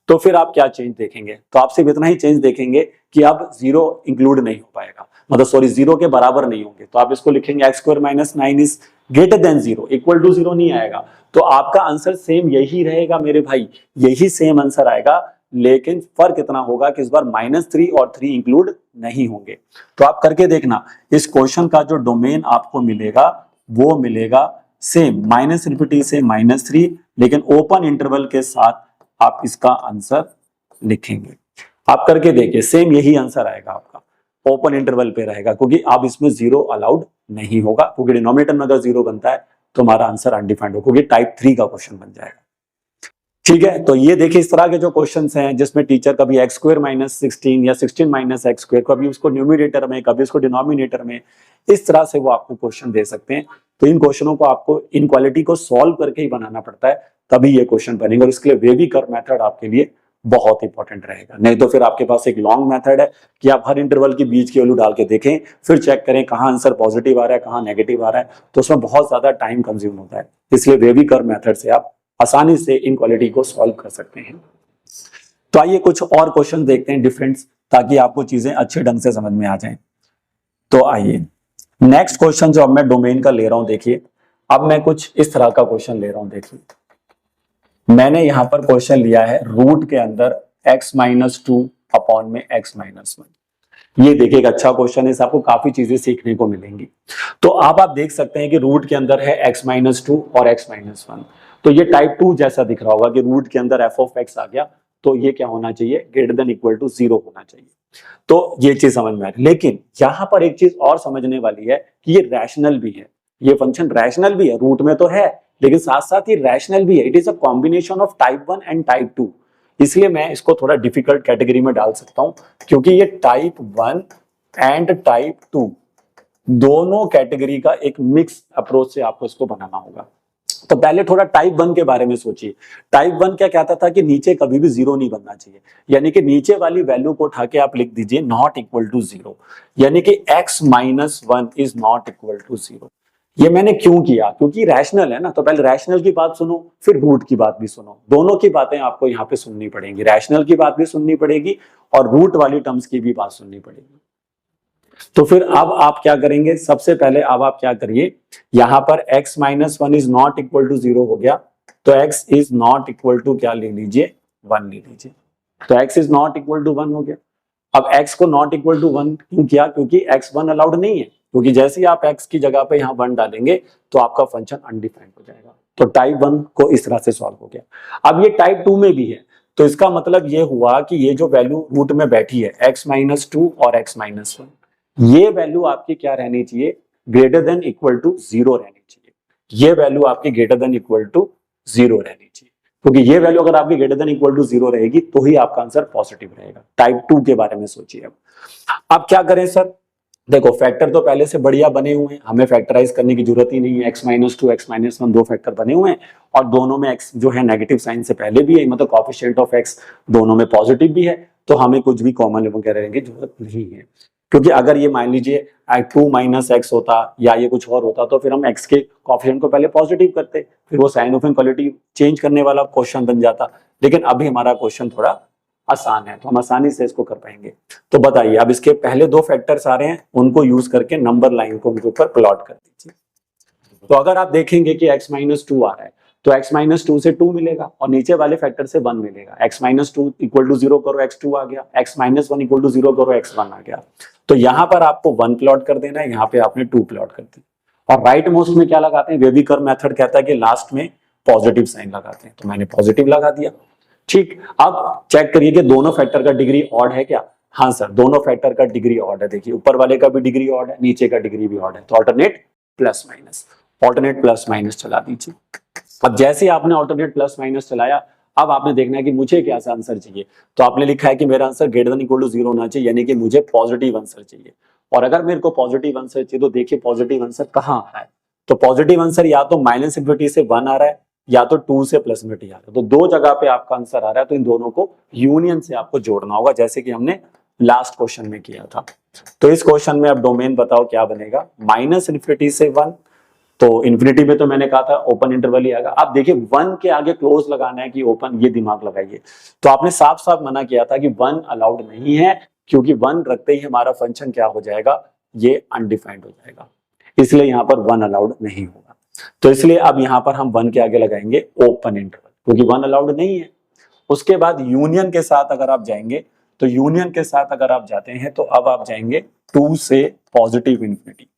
तो फिर आप क्या चेंज देखेंगे? तो आप सिर्फ इतना ही चेंज देखेंगे कि अब जीरो इंक्लूड नहीं हो पाएगा, मतलब सॉरी जीरो के बराबर नहीं होंगे। तो आप इसको लिखेंगे x square minus 9 is greater than zero, equal to zero नहीं आएगा। तो आपका आंसर सेम यही रहेगा मेरे भाई, यही सेम आंसर आएगा, लेकिन फर्क इतना होगा कि इस बार -3 और 3 इंक्लूड नहीं होंगे। तो आप करके देखना, इस क्वेश्चन का जो डोमेन आपको मिलेगा वो मिलेगा सेम -∞ से -3, लेकिन ओपन इंटरवल के साथ आप इसका आंसर लिखेंगे। आप करके देखिए, सेम यही आंसर आएगा आपका, ओपन इंटरवल पे रहेगा, क्योंकि अब इसमें जीरो अलाउड नहीं होगा, क्योंकि डिनोमिनेटर में अगर जीरो बनता है तो हमारा आंसर अनडिफाइंड होगा, क्योंकि टाइप 3 का क्वेश्चन बन जाएगा। ठीक है, तो ये देखिए इस तरह के जो क्वेश्चंस हैं जिसमें टीचर कभी एक्स स्क्वायर माइनस 16 या 16 माइनस एक्स स्क्वायर, कभी उसको न्यूमिनेटर में कभी उसको डिनोमिनेटर में, इस तरह से वो आपको क्वेश्चन दे सकते हैं। तो इन क्वेश्चनों को आपको इनक्वालिटी को सॉल्व करके ही बनाना पड़ता है, तभी ये क्वेश्चन बनेंगे, और इसके लिए वेवी कर्व मेथड आपके लिए बहुत इंपॉर्टेंट रहेगा। नहीं तो फिर आपके पास एक लॉन्ग मेथड है कि आप हर इंटरवल के बीच की वैल्यू डाल के देखें, फिर चेक करें कहाँ आंसर पॉजिटिव आ रहा है कहाँ नेगेटिव आ रहा है, तो उसमें बहुत ज्यादा टाइम कंज्यूम होता है। इसलिए वेवी कर्व मेथड से आप आसानी से इनक्वालिटी को सॉल्व कर सकते हैं। तो आइए कुछ और क्वेश्चन देखते हैं डिफरेंस, ताकि आपको चीजें अच्छे ढंग से समझ में आ जाएं। तो आइए नेक्स्ट क्वेश्चन जो अब मैं डोमेन का ले रहा हूं, देखिए अब मैं कुछ इस तरह का क्वेश्चन ले रहा हूं। देखिए मैंने यहां पर क्वेश्चन लिया है रूट के अंदर x-2 अपॉन में x-1। ये देखिए एक अच्छा क्वेश्चन है, इससे आपको काफी चीजें सीखने को मिलेंगी। तो अब आप देख सकते हैं कि रूट के अंदर है x-2 और x-1, तो ये टाइप 2 जैसा दिख रहा होगा कि रूट के अंदर f ऑफ x आ गया, तो ये क्या होना चाहिए? ग्रेटर देन इक्वल टू 0 होना चाहिए। तो ये चीज समझ में आ रही, लेकिन यहां पर एक चीज और समझने वाली है कि ये रैशनल भी है, ये फंक्शन रैशनल भी है, रूट में तो है लेकिन साथ साथ ही रैशनल भी है। It is a combination of type 1 and type 2, इसलिए मैं इसको थोड़ा डिफिकल्ट कैटेगरी में डाल सकता हूं, क्योंकि ये टाइप 1 एंड टाइप 2 दोनों कैटेगरी का एक मिक्स अप्रोच से आपको इसको बनाना होगा। तो पहले थोड़ा टाइप 1 के बारे में सोचिए। टाइप 1 क्या कहता था कि नीचे कभी भी जीरो नहीं बनना चाहिए, यानी कि नीचे वाली वैल्यू को उठा के आप लिख दीजिए नॉट इक्वल टू 0, यानी कि x-1 is not equal to 0। ये मैंने क्यों किया? क्योंकि रैशनल है ना, तो पहले रैशनल की बात सुनो फिर रूट की बात भी सुनो, दोनों की बातें आपको यहाँ पे सुननी पड़ेंगी, रैशनल की बात भी सुननी पड़ेगी और रूट वाली टर्म्स की भी बात सुननी पड़ेगी। तो फिर अब आप क्या करेंगे? सबसे पहले अब आप क्या करिए, यहां पर x-1 is not equal to 0 हो गया, तो x is not equal to क्या ले लीजिए? 1 ले लीजिए। तो x is not equal to 1 हो गया। अब x को नॉट इक्वल टू 1 क्यों किया? क्योंकि x 1 अलाउड नहीं है, क्योंकि जैसे ही आप x की जगह पे यहाँ 1 डालेंगे तो आपका फंक्शन अनडिफाइंड हो जाएगा। तो टाइप 1 को इस तरह से सॉल्व हो गया। अब ये टाइप 2 में भी है, तो इसका मतलब ये हुआ कि ये जो वैल्यू रूट में बैठी है x-2 और x-1, ये वैल्यू आपकी क्या रहनी चाहिए? ग्रेटर देन इक्वल टू 0 रहनी चाहिए। ये वैल्यू आपकी ग्रेटर देन इक्वल टू 0 रहनी चाहिए, क्योंकि ये वैल्यू अगर आपकी ग्रेटर देन इक्वल टू 0 रहेगी तो ही आपका आंसर पॉजिटिव रहेगा। टाइप 2 के बारे में सोचिए। अब क्या करें सर? देखो फैक्टर तो पहले से बढ़िया बने हुए हैं, हमें फैक्टराइज करने की जरूरत ही नहीं है। x-2 x-1 दो फैक्टर बने हुए हैं और दोनों में x जो है नेगेटिव साइन से पहले भी है, मतलब कोएफिशिएंट ऑफ x दोनों में पॉजिटिव भी है, तो हमें कुछ भी कॉमन वगैरह की जरूरत नहीं है। क्योंकि अगर ये मान लीजिए 2 माइनस एक्स होता या ये कुछ और होता तो फिर हम x के कोएफिशिएंट को पहले पॉजिटिव करते, फिर वो साइन ऑफ इनइक्वालिटी चेंज करने वाला क्वेश्चन बन जाता। लेकिन अभी हमारा क्वेश्चन थोड़ा आसान है, तो हम आसानी से इसको कर पाएंगे। तो बताइए, अब इसके पहले दो फैक्टर्स आ रहे हैं, उनको यूज करके नंबर लाइन को उनके ऊपर प्लॉट कर दीजिए। तो अगर आप देखेंगे कि x-2 आ रहा है, तो x-2 से 2 मिलेगा और नीचे वाले फैक्टर से 1 मिलेगा। x-2 इक्वल टू 0 करो x2 आ गया, x-1 इक्वल टू 0 करो x1 आ गया। तो यहाँ पर आपको 1 प्लॉट कर देना है, यहाँ पे आपने 2 प्लॉट कर दिया। और राइट मोस्ट में क्या लगाते हैं? वेवी कर्व मेथड कहता है कि लास्ट में पॉजिटिव साइन लगाते हैं, तो मैंने पॉजिटिव लगा दिया। ठीक, अब चेक करिए कि दोनों फैक्टर का डिग्री ऑड है क्या? हाँ सर, दोनों फैक्टर का डिग्री ऑड है। देखिए ऊपर वाले का भी डिग्री ऑड है, नीचे का डिग्री भी ऑड है, तो alternate plus minus, alternate plus minus चला दीजिए। अब जैसे आपने ऑल्टरनेट प्लस माइनस चलाया, अब आपने देखना है कि मुझे क्या सा आंसर चाहिए। तो आपने लिखा है कि मेरा answer greater than equal to 0 होना चाहिए, यानी कि मुझे पॉजिटिव आंसर चाहिए। और अगर मेरे को पॉजिटिव आंसर चाहिए तो देखिए पॉजिटिव आंसर कहाँ आ रहा है। तो पॉजिटिव आंसर या तो माइनस इन्फिनिटी से 1 आ रहा है या तो 2 से प्लस इन्फिनिटी आ रहा है। तो दो जगह पे आपका आंसर आ रहा है, तो इन दोनों को यूनियन से आपको जोड़ना होगा, जैसे कि हमने लास्ट क्वेश्चन में किया था। तो इस क्वेश्चन में अब डोमेन बताओ क्या बनेगा, माइनस इन्फिनिटी से 1। तो इन्फिनिटी में तो मैंने कहा था ओपन इंटरवल ही आएगा। अब देखिए 1 के आगे क्लोज लगाना है कि ओपन, ये दिमाग लगाइए। तो आपने साफ साफ मना किया था कि 1 अलाउड नहीं है, क्योंकि 1 रखते ही हमारा फंक्शन क्या हो जाएगा, ये अनडिफाइंड हो जाएगा, इसलिए यहाँ पर 1 अलाउड नहीं होगा। तो इसलिए अब यहाँ पर हम 1 के आगे लगाएंगे ओपन इंटरवल, क्योंकि 1 अलाउड नहीं है। उसके बाद यूनियन के साथ अगर आप जाएंगे, तो यूनियन के साथ अगर आप जाते हैं तो अब आप जाएंगे 2 से पॉजिटिव इन्फिनिटी।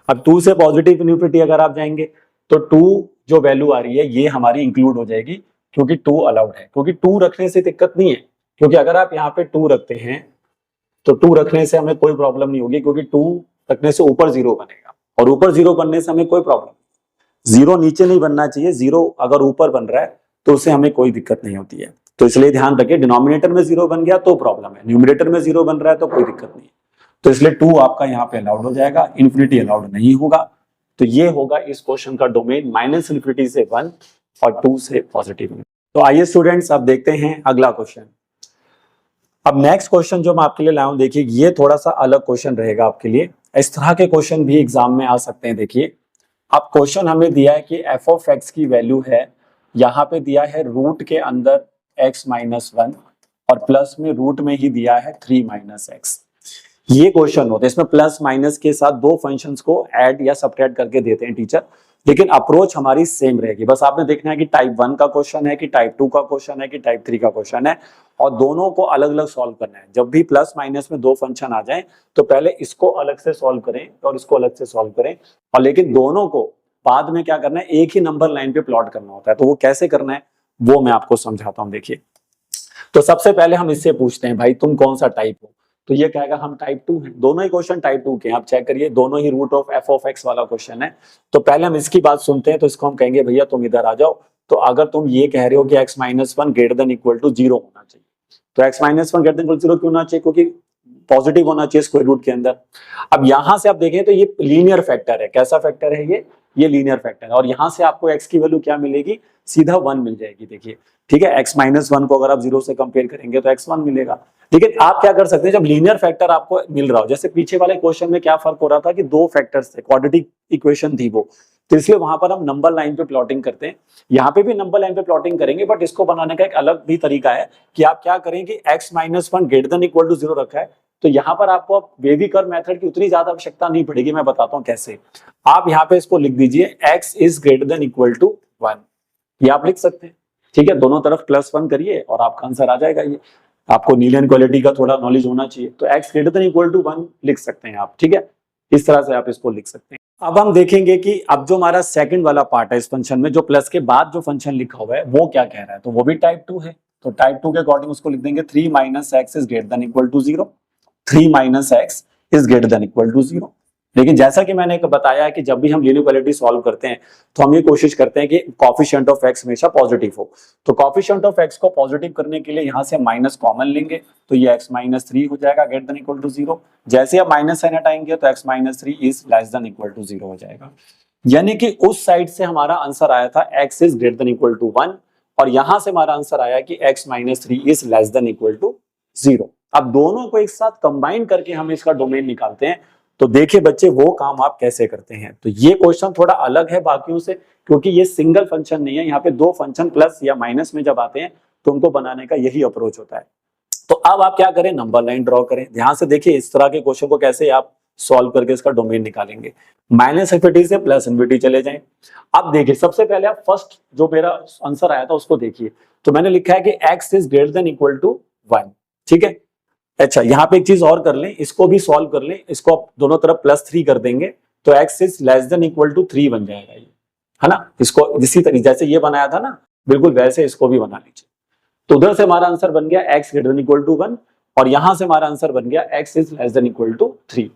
अब 2 से पॉजिटिव इन्फिनिटी अगर आप जाएंगे तो 2 जो वैल्यू आ रही है ये हमारी इंक्लूड हो जाएगी, क्योंकि 2 अलाउड है। क्योंकि 2 रखने से दिक्कत नहीं है, क्योंकि अगर आप यहाँ पे 2 रखते हैं तो 2 रखने से हमें कोई प्रॉब्लम नहीं होगी, क्योंकि 2 रखने से ऊपर 0 बनेगा, और ऊपर 0 बनने से हमें कोई प्रॉब्लम, 0 नीचे नहीं बनना चाहिए, 0 अगर ऊपर बन रहा है तो उससे हमें कोई दिक्कत नहीं होती है। तो इसलिए ध्यान रखिए, डिनोमिनेटर में 0 बन गया तो प्रॉब्लम है, न्यूमरेटर में 0 बन रहा है तो कोई दिक्कत नहीं है। तो इसलिए 2 आपका यहाँ पे अलाउड हो जाएगा, इन्फिनिटी अलाउड नहीं होगा। तो ये होगा इस क्वेश्चन का डोमेन, माइनस इन्फिनिटी से 1 और 2 से पॉजिटिव। तो आइए स्टूडेंट्स अब देखते हैं अगला क्वेश्चन। अब नेक्स्ट क्वेश्चन जो मैं आपके लिए लाया हूं, देखिए ये थोड़ा सा अलग क्वेश्चन रहेगा आपके लिए। इस तरह के क्वेश्चन भी एग्जाम में आ सकते हैं। देखिए अब क्वेश्चन हमें दिया है कि एफ ऑफ एक्स की वैल्यू है, यहाँ पे दिया है रूट के अंदर x माइनस 1 और प्लस में रूट में ही दिया है 3 माइनस एक्स। ये क्वेश्चन होता है, इसमें प्लस माइनस के साथ दो फंक्शंस को ऐड या सब्ट्रैक्ट करके देते हैं टीचर, लेकिन अप्रोच हमारी सेम रहेगी। बस आपने देखना है कि टाइप 1 का क्वेश्चन है कि टाइप 2 का क्वेश्चन है कि टाइप 3 का क्वेश्चन है, और दोनों को अलग अलग सॉल्व करना है। जब भी प्लस माइनस में दो फंक्शन आ जाएं तो पहले इसको अलग से सॉल्व करें और इसको अलग से सॉल्व करें, और लेकिन दोनों को बाद में क्या करना है, एक ही नंबर लाइन पे प्लॉट करना होता है। तो वो कैसे करना है वो मैं आपको समझाता हूं। देखिए तो सबसे पहले हम इससे पूछते हैं भाई तुम कौन सा टाइप हो, तो ये कहेगा हम टाइप 2 हैं। दोनों ही क्वेश्चन टाइप 2 के हैं, आप चेक करिए, दोनों ही root of f of x वाला क्वेश्चन है। तो पहले हम इसकी बात सुनते हैं, तो इसको हम कहेंगे भैया तुम इधर आ जाओ। तो अगर तुम ये कह रहे हो कि x minus 1 greater than equal to 0 होना चाहिए, तो x minus 1 greater than equal to 0 क्यों होना चाहिए, क्योंकि पॉजिटिव होना चाहिए स्क्वायर रूट के अंदर। अब यहां से आप देखें तो ये लीनियर फैक्टर है। कैसा फैक्टर है ये लीनियर फैक्टर है, और यहां से आपको x की वैल्यू क्या मिलेगी, सीधा 1 मिल जाएगी। देखिए ठीक है, x माइनस 1 को अगर आप 0 से कंपेयर करेंगे तो x 1 मिलेगा। लेकिन आप क्या कर सकते हैं, जब लीनियर फैक्टर आपको मिल रहा हो, जैसे पीछे वाले क्वेश्चन में क्या फर्क हो रहा था कि दो फैक्टर्स थे, क्वाड्रेटिक इक्वेशन थी वो, तो इसलिए वहां पर हम नंबर लाइन पे प्लॉटिंग करते हैं। यहाँ पे भी नंबर लाइन पे प्लॉटिंग करेंगे, बट इसको बनाने का एक अलग भी तरीका है कि आप क्या करें कि x minus 1 greater than equal to 0 रखा है, तो यहाँ पर आपको बेबी कर्व मेथड की उतनी ज्यादा आवश्यकता नहीं पड़ेगी। मैं बताता हूँ कैसे। आप यहाँ पे इसको लिख दीजिए x is greater than equal to 1, ये आप लिख सकते हैं। ठीक है, दोनों तरफ +1 करिए और आपका आंसर आ जाएगा। ये आपको नीलियन क्वालिटी का थोड़ा नॉलेज होना चाहिए, तो x greater than equal to 1 लिख सकते हैं आप। ठीक है, इस तरह से आप इसको लिख सकते हैं। अब हम देखेंगे कि अब जो हमारा सेकंड वाला पार्ट है इस फंक्शन में, जो प्लस के बाद जो फंक्शन लिखा हुआ है वो क्या कह रहा है, तो वो भी टाइप 2 है। तो टाइप 2 के अकॉर्डिंग उसको लिख देंगे 3 minus x is greater than equal to 0, 3 minus x is greater than equal to 0। लेकिन जैसा कि मैंने बताया है कि जब भी हम लीनियर इक्वालिटी सॉल्व करते हैं तो हम ये कोशिश करते हैं कि कोएफिशिएंट ऑफ एक्स हमेशा पॉजिटिव हो। तो कोएफिशिएंट ऑफ एक्स को पॉजिटिव करने के लिए यहां से माइनस कॉमन लेंगे, तो ये x माइनस 3 हो जाएगा ग्रेटर देन इक्वल टू 0। जैसे आप माइनस साइन हटाएंगे तो x minus 3 is less than equal to 0 हो जाएगा। यानी कि उस साइड से हमारा आंसर आया था x is greater than equal to 1, और यहां से हमारा आंसर आया कि x minus 3 is less than equal to 0। अब दोनों को एक साथ कंबाइन करके हम इसका डोमेन निकालते हैं। तो देखिए बच्चे वो काम आप कैसे करते हैं। तो ये क्वेश्चन थोड़ा अलग है बाकियों से, क्योंकि ये सिंगल फंक्शन नहीं है, यहाँ पे दो फंक्शन प्लस या माइनस में जब आते हैं तो उनको बनाने का यही अप्रोच होता है। तो अब आप क्या करें, नंबर लाइन ड्रॉ करें। ध्यान से देखिए इस तरह के क्वेश्चन को कैसे आप सॉल्व करके इसका डोमेन निकालेंगे। माइनस इन्फिनिटी से प्लस इन्फिनिटी चले जाएं। अब देखिए सबसे पहले आप फर्स्ट जो मेरा आंसर आया था उसको देखिए। तो मैंने लिखा है कि x is greater than equal to 1। ठीक है, अच्छा यहाँ पे एक चीज और कर लें, इसको भी सॉल्व कर लें। इसको आप दोनों तरफ +3 कर देंगे तो x is less than equal to 3 बन जाएगा ये, है ना। इसको इसी तरीके जैसे ये बनाया था ना, बिल्कुल वैसे इसको भी बना लीजिए। तो उधर से हमारा आंसर बन गया x greater than equal to 1, और यहां से हमारा आंसर बन गया x is less than equal to 3।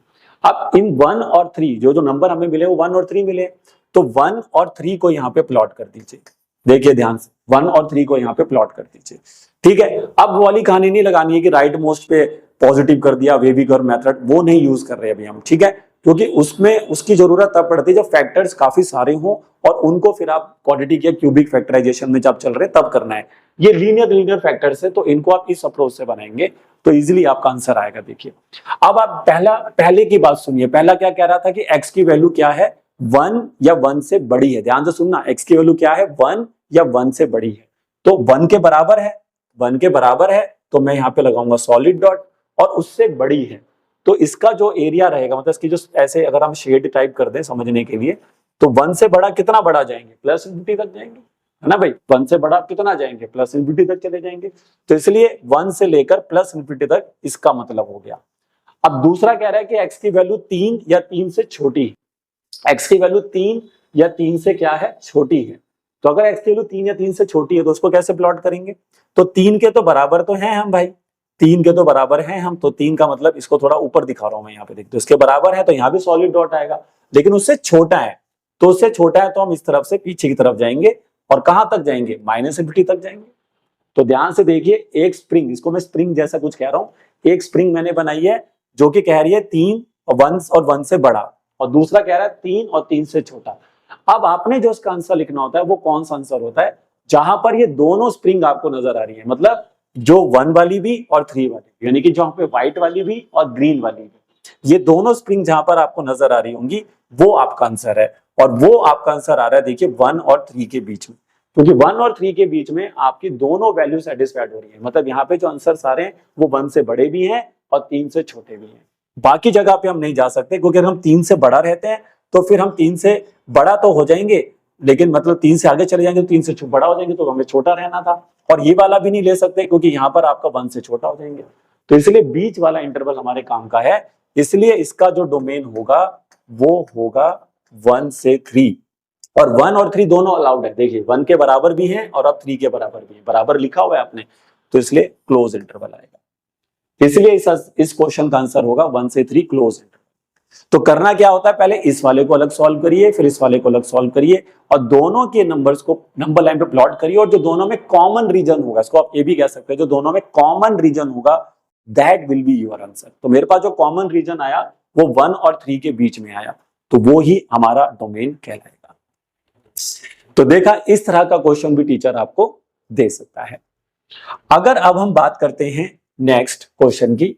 अब इन 1 और 3 जो नंबर हमें मिले वो 1 और 3 मिले, तो 1 और 3 को यहाँ पे प्लॉट कर दीजिए। देखिए ध्यान से 1 और 3 को यहाँ पे प्लॉट कर दीजिए। ठीक है, अब वो वाली कहानी नहीं लगानी है कि राइट मोस्ट पे पॉजिटिव कर दिया, वेवी कर्व मेथड, वो नहीं यूज कर रहे अभी हम। ठीक है, क्योंकि उसमें उसकी जरूरत तब पड़ती है जब फैक्टर्स काफी सारे हों और उनको फिर आप क्वाड्रेटिक या क्यूबिक फैक्टराइजेशन में जब चल रहे तब करना है। ये लीनियर फैक्टर्स है, तो इनको आप इस अप्रोच से बनाएंगे तो इजीली आपका आंसर आएगा। देखिए अब आप पहले की बात सुनिए। पहला क्या कह रहा था कि x की वैल्यू क्या है, 1 या 1 से बड़ी है। ध्यान से सुनना, x की वैल्यू क्या है, 1 या 1 से बड़ी है। तो 1 के बराबर है, 1 के बराबर है तो मैं यहाँ पे लगाऊंगा सॉलिड डॉट, और उससे बड़ी है तो इसका जो एरिया रहेगा, मतलब इसकी जो ऐसे अगर हम शेड टाइप कर दें समझने के लिए, तो 1 से बड़ा कितना बड़ा जाएंगे, प्लस इंफिनिटी तक जाएंगे, है ना भाई। 1 से बड़ा कितना जाएंगे, प्लस इंफिनिटी तक चले जाएंगे। तो इसलिए 1 से लेकर प्लस इंफिनिटी तक इसका मतलब हो गया। अब दूसरा कह रहा है कि x की वैल्यू 3 या 3 से छोटी है। x की वैल्यू 3 या 3 से क्या है, छोटी है। तो अगर x की वैल्यू 3 या 3 से छोटी है तो उसको कैसे प्लॉट करेंगे, तो 3 के तो बराबर तो हैं हम भाई, 3 के तो बराबर हैं हम, तो 3 का मतलब इसको थोड़ा ऊपर दिखा रहा हूं मैं यहाँ पे, देखते इसके बराबर है तो यहाँ भी सॉलिड डॉट आएगा, लेकिन उससे छोटा है। तो उससे छोटा है तो हम इस तरफ से पीछे की तरफ जाएंगे और कहां तक जाएंगे, माइनस इंफिनिटी तक जाएंगे। तो ध्यान से देखिए, एक स्प्रिंग, इसको मैं स्प्रिंग जैसा कुछ कह रहा हूं, एक स्प्रिंग मैंने बनाई है जो कि कह रही है 3 और 1 से बड़ा, और दूसरा कह रहा है 3 और 3 से छोटा। अब आपने जो इसका आंसर लिखना होता है वो कौन सा आंसर होता है, जहां पर ये दोनों स्प्रिंग आपको नजर आ रही है, मतलब जो 1 वाली भी और 3 वाली भी, यानी कि जहां पे व्हाइट वाली भी और ग्रीन वाली भी, ये दोनों स्प्रिंग जहां पर आपको नजर आ रही होंगी वो आपका आंसर है। और वो आपका आंसर आ रहा है देखिए 1 और 3 के बीच में, क्योंकि 1 और 3 के बीच में आपकी दोनों वैल्यू सेटिस्फाइड हो रही है। मतलब यहाँ पे जो आंसर सारे हैं वो 1 से बड़े भी हैं और 3 से छोटे भी हैं। बाकी जगह पे हम नहीं जा सकते, क्योंकि अगर हम 3 से बड़ा रहते हैं तो फिर हम 3 से बड़ा तो हो जाएंगे, लेकिन मतलब 3 से आगे चले जाएंगे तो 3 से बड़ा हो जाएंगे, तो हमें छोटा रहना था। और ये वाला भी नहीं ले सकते क्योंकि यहाँ पर आपका 1 से छोटा हो जाएंगे। तो इसलिए बीच वाला इंटरवल हमारे काम का है, इसलिए इसका जो डोमेन होगा वो होगा 1 से 3। और 1 और 3 दोनों अलाउड है। देखिए 1 के बराबर भी है और अब 3 के बराबर भी है, बराबर लिखा हुआ है आपने, तो इसलिए क्लोज इंटरवल आएगा। इसलिए इस क्वेश्चन का आंसर होगा 1 से 3 क्लोज इंटरवल। तो करना क्या होता है, पहले इस वाले को अलग सॉल्व करिए, फिर इस वाले को अलग सॉल्व करिए, और दोनों के नंबर्स को नंबर लाइन पे प्लॉट करिए, और जो दोनों में कॉमन रीजन होगा, इसको आप ये भी कह सकते हैं, जो दोनों में कॉमन रीजन होगा that will be your answer. तो मेरे पास जो कॉमन रीजन आया वो 1 और 3 के बीच में आया, तो वो ही हमारा डोमेन कहलाएगा। तो देखा, इस तरह का क्वेश्चन भी टीचर आपको दे सकता है। अगर अब हम बात करते हैं नेक्स्ट क्वेश्चन की,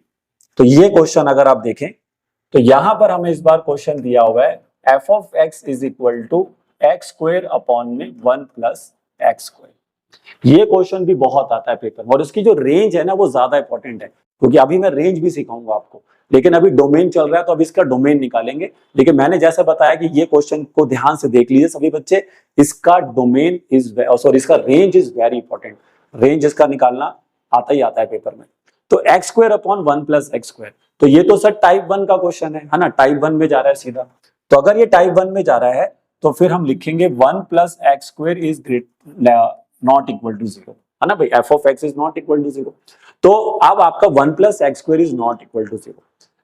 तो ये क्वेश्चन अगर आप देखें तो यहां पर हमें इस बार क्वेश्चन दिया हुआ है f of x is equal to x square upon में 1 प्लस एक्स स्क्वायर। ये क्वेश्चन भी बहुत आता है पेपर में, और इसकी जो रेंज है ना वो ज्यादा इंपॉर्टेंट है, क्योंकि अभी मैं रेंज भी सिखाऊंगा आपको, लेकिन अभी डोमेन चल रहा है तो अभी इसका डोमेन निकालेंगे। लेकिन मैंने जैसे बताया कि ये क्वेश्चन को ध्यान से देख लीजिए सभी बच्चे, इसका डोमेन इज सॉरी इसका range is very important. Range इसका निकालना आता ही आता है पेपर में। तो x square upon 1 plus x square, तो ये तो सर टाइप 1 का क्वेश्चन है ना, टाइप 1 में जा रहा है सीधा। तो अगर ये टाइप 1 में जा रहा है तो फिर हम लिखेंगे 1 plus x square is not equal to 0, है ना भाई, f of x is not equal to 0। तो अब आपका 1 plus x square is not equal to 0।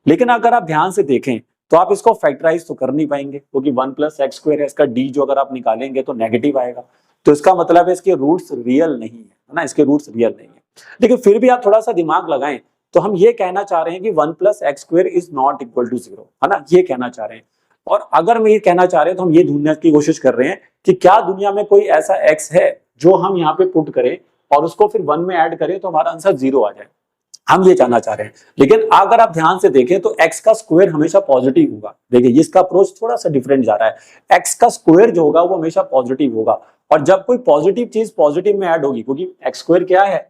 लेकिन अगर आप ध्यान से देखें तो आप इसको फैक्टराइज तो कर नहीं पाएंगे, क्योंकि 1 प्लस एक्स स्क्वायर है, इसका डी जो अगर आप निकालेंगे तो नेगेटिव आएगा। तो इसका मतलब है इसके रूट्स रियल नहीं है ना, इसके रूट्स रियल नहीं है। लेकिन फिर भी आप थोड़ा सा दिमाग लगाएं तो हम ये कहना चाह रहे हैं कि 1 plus x square is not equal to 0, है ना, ये कहना चाह रहे हैं। और अगर हम ये कहना चाह रहे हैं तो हम ये ढूंढने की कोशिश कर रहे हैं कि क्या दुनिया में कोई ऐसा एक्स है जो हम यहाँ पे पुट करें और उसको फिर 1 में ऐड करें तो हमारा आंसर 0 आ जाए, हम ये जानना चाह रहे हैं। लेकिन अगर आप ध्यान से देखें तो एक्स का स्क्वायर हमेशा पॉजिटिव होगा। देखिए इसका अप्रोच थोड़ा सा डिफरेंट जा रहा है, एक्स का स्क्वायर जो होगा वो हमेशा पॉजिटिव होगा, और जब कोई पॉजिटिव चीज पॉजिटिव में ऐड होगी, क्योंकि एक्स स्क्वायर क्या है,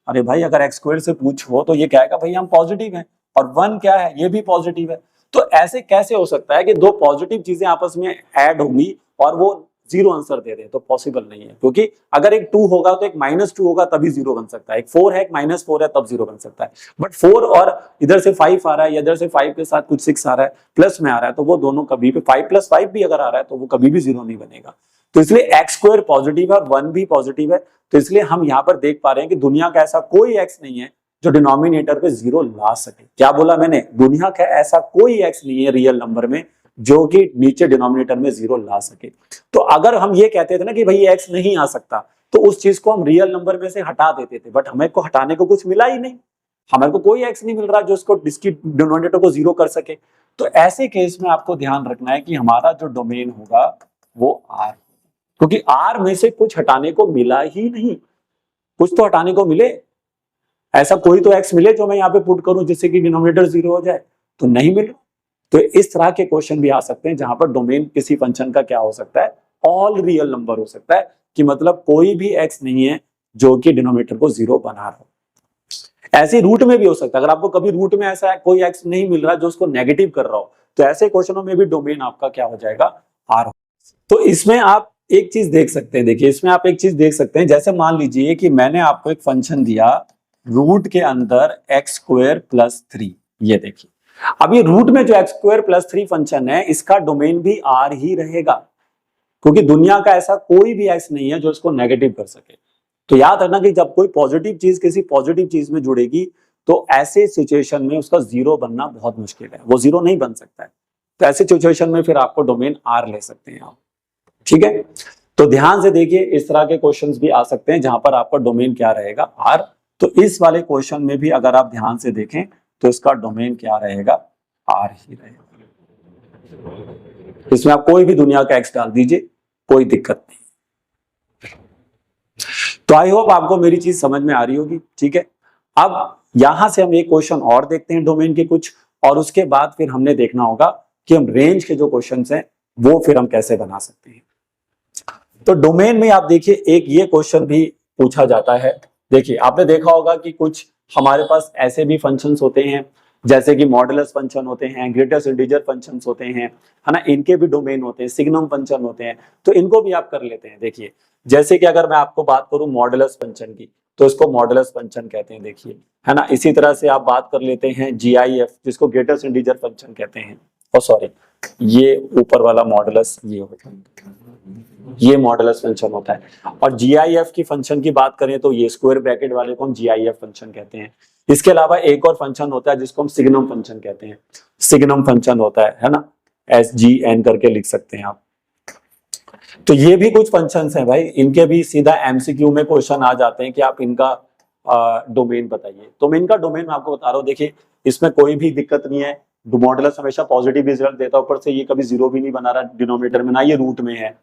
अरे भाई अगर एक्स स्क्वायर से पूछो तो ये कहेगा भाई हम पॉजिटिव हैं, और 1 क्या है, ये भी पॉजिटिव है। तो ऐसे कैसे हो सकता है कि दो पॉजिटिव चीजें आपस में ऐड होंगी और वो 0 आंसर दे दे, तो पॉसिबल नहीं है। क्योंकि अगर एक 2 होगा तो एक -2 होगा तभी 0 बन सकता है, एक 4 है एक -4 है तब 0 बन सकता है। बट 4 और इधर से 5 आ रहा है या इधर से 5 के साथ कुछ 6 आ रहा है, प्लस में आ रहा है, तो वो दोनों कभी भी 5 + 5 भी अगर आ रहा है तो वो कभी भी 0 नहीं बनेगा। तो इसलिए एक्स स्क्वायर पॉजिटिव है और 1 भी पॉजिटिव है। तो इसलिए हम यहाँ पर देख पा रहे हैं कि दुनिया का ऐसा कोई एक्स नहीं है जो डिनोमिनेटर पे 0 ला सके। क्या बोला मैंने, दुनिया का ऐसा कोई एक्स नहीं है रियल नंबर में जो कि नीचे डिनोमिनेटर में 0 ला सके। तो अगर हम ये कहते थे ना कि भाई x नहीं आ सकता, तो उस चीज को हम रियल नंबर में से हटा देते थे, बट हमें को हटाने को कुछ मिला ही नहीं, हमारे को कोई x नहीं मिल रहा जो इसको इसकी डिनोमिनेटर को 0 कर सके। तो ऐसे केस में आपको ध्यान रखना है कि हमारा जो डोमेन होगा वो R, क्योंकि R में से कुछ हटाने को मिला ही नहीं, कुछ तो हटाने को मिले, ऐसा कोई तो x मिले जो मैं यहाँ पे पुट करूं जिससे कि डिनोमिनेटर 0 हो जाए, तो नहीं मिले। तो इस तरह के क्वेश्चन भी आ सकते हैं जहां पर डोमेन किसी फंक्शन का क्या हो सकता है, ऑल रियल नंबर हो सकता है, कि मतलब कोई भी x नहीं है जो कि डिनोमिनेटर को 0 बना रहा हो। ऐसे रूट में भी हो सकता है, अगर आपको कभी रूट में ऐसा कोई x नहीं मिल रहा जो उसको नेगेटिव कर रहा हो, तो ऐसे क्वेश्चनों में भी डोमेन आपका क्या हो जाएगा, R। तो इसमें आप एक चीज देख सकते हैं, देखिए इसमें आप एक चीज देख सकते हैं, जैसे मान लीजिए कि मैंने आपको एक फंक्शन दिया रूट के अंदर x² + 3, ये देखिए अब ये रूट में जो x² + 3 फंक्शन है इसका डोमेन भी R ही रहेगा, क्योंकि दुनिया का ऐसा कोई भी x नहीं है जो इसको नेगेटिव कर सके। तो याद रखना कि जब कोई पॉजिटिव चीज किसी पॉजिटिव चीज में जुड़ेगी तो ऐसे सिचुएशन में उसका 0 बनना बहुत मुश्किल है, वो 0 नहीं बन सकता है। तो ऐसे सिचुएशन में फिर आपको डोमेन R ले सकते हैं आप, ठीक है। तो ध्यान से देखिए, इस तरह के क्वेश्चंस भी आ सकते हैं जहां पर आपका डोमेन क्या रहेगा, R। तो इस वाले क्वेश्चन में भी अगर आप ध्यान से देखें तो इसका डोमेन क्या रहेगा, R ही रहेगा। इसमें आप कोई भी दुनिया का x डाल दीजिए, कोई दिक्कत नहीं। तो आई होप आपको मेरी चीज समझ में आ रही होगी, ठीक है। अब यहां से हम एक क्वेश्चन और देखते हैं डोमेन के कुछ, और उसके बाद फिर हमने देखना होगा कि हम रेंज के जो क्वेश्चंस हैं वो फिर हम कैसे बना सकते हैं। तो डोमेन में आप देखिए एक ये क्वेश्चन भी पूछा जाता है। देखिए आपने देखा होगा कि कुछ हमारे पास ऐसे भी फंक्शंस होते हैं जैसे कि मॉडुलस फंक्शन होते हैं, ग्रेटेस्ट इंटीजर फंक्शंस होते हैं, है ना, इनके भी डोमेन होते हैं, सिग्नम फंक्शन होते हैं, तो इनको भी आप कर लेते हैं। देखिए जैसे कि अगर मैं आपको बात करूं मॉडुलस फंक्शन की, तो इसको मॉडुलस फंक्शन कहते हैं, देखिए, है ना। इसी तरह से आप बात कर लेते हैं GIF, जिसको ग्रेटेस्ट इंटीजर फंक्शन कहते हैं, और सॉरी ये ऊपर वाला मॉडुलस ये होता है, ये मॉडुलस फंक्शन होता है। और GIF की फंक्शन की बात करें तो ये स्क्वायर ब्रैकेट वाले को हम GIF फंक्शन कहते हैं। इसके अलावा एक और फंक्शन होता है जिसको हम सिग्नम फंक्शन कहते हैं, सिग्नम फंक्शन होता है ना, SGN करके लिख सकते हैं आप। तो ये भी कुछ फंक्शंस हैं भाई, इनके भी सीधा MCQ में क्वेश्चन आ जाते हैं कि आप इनका डोमेन बताइए। तो मैं इनका डोमेन आपको बता रहा हूँ, देखिए इसमें कोई भी दिक्कत नहीं है, मॉडुलस हमेशा पॉजिटिव रिजल्ट देता है, ऊपर से ये कभी 0 भी नहीं बना रहा डिनोमिनेटर में, ना ये रूट में है।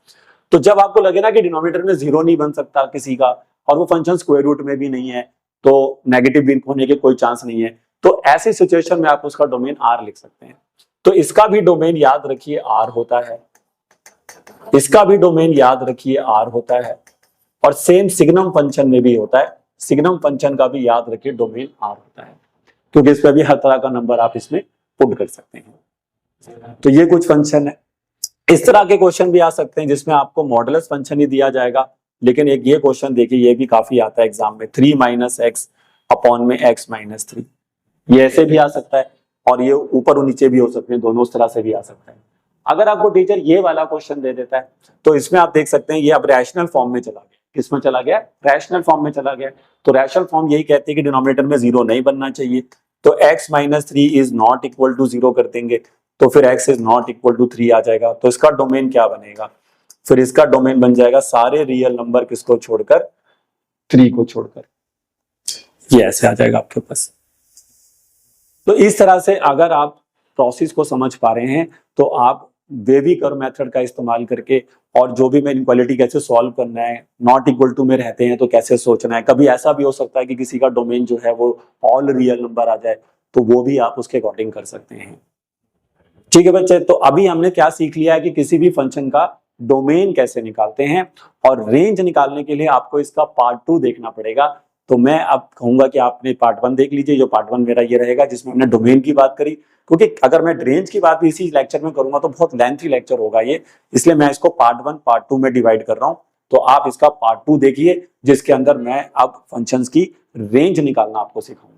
तो जब आपको लगे ना कि डिनोमिनेटर में 0 नहीं बन सकता किसी का, और वो फंक्शन स्क्वायर रूट में भी नहीं है, तो नेगेटिव भी होने के कोई चांस नहीं है, तो ऐसी सिचुएशन में आप उसका डोमेन R लिख सकते हैं। तो इसका भी डोमेन याद रखिए R होता है, इसका भी डोमेन याद रखिए R होता है, और सेम सिग्नम फंक्शन में भी होता है, सिग्नम फंक्शन का भी याद रखिए डोमेन R होता है, क्योंकि इस पर भी हर तरह का नंबर आप इसमें पुट कर सकते हैं। तो ये कुछ फंक्शन है। इस तरह के क्वेश्चन भी आ सकते हैं जिसमें आपको मॉडुलस फंक्शन ही दिया जाएगा, लेकिन एक ये क्वेश्चन देखिए, ये भी काफी आता है एग्जाम में, 3 - x अपॉन में x - 3, ये ऐसे भी आ सकता है, और ये ऊपर और नीचे भी हो सकते हैं, दोनों उस तरह से भी आ सकता है। अगर आपको टीचर ये वाला क्वेश्चन दे देता है तो इसमें आप देख सकते हैं ये अब रैशनल फॉर्म में चला गया। किसमें चला गया? रैशनल फॉर्म में चला गया। तो रैशनल फॉर्म यही कहती है कि डिनोमिनेटर में 0 नहीं बनना चाहिए, तो x - 3 is not equal to 0 कर देंगे, तो फिर x is not equal to 3 आ जाएगा। तो इसका डोमेन क्या बनेगा? फिर इसका डोमेन बन जाएगा सारे रियल नंबर किसको छोड़कर? 3 को छोड़कर। ये ऐसे आ जाएगा आपके पास। तो इस तरह से अगर आप प्रोसेस को समझ पा रहे हैं तो आप वेवी कर्व मेथड का इस्तेमाल करके, और जो भी मैं इनक्वालिटी कैसे सॉल्व करना है, नॉट इक्वल टू में रहते हैं तो कैसे सोचना है, कभी ऐसा भी हो सकता है कि किसी का डोमेन जो है वो ऑल रियल नंबर आ जाए, तो वो भी आप उसके अकॉर्डिंग कर सकते हैं। ठीक है बच्चे, तो अभी हमने क्या सीख लिया है कि किसी भी फंक्शन का डोमेन कैसे निकालते हैं, और रेंज निकालने के लिए आपको इसका पार्ट 2 देखना पड़ेगा। तो मैं अब कहूंगा कि आपने पार्ट 1 देख लीजिए, जो पार्ट 1 मेरा ये रहेगा जिसमें हमने डोमेन की बात करी, क्योंकि अगर मैं रेंज की बात भी इसी लेक्चर में करूंगा तो बहुत लेंथी लेक्चर होगा ये, इसलिए मैं इसको पार्ट 1 पार्ट 2 में डिवाइड कर रहा हूं। तो आप इसका पार्ट 2 देखिए जिसके अंदर मैं अब फंक्शंस की रेंज निकालना आपको सिखाऊंगा।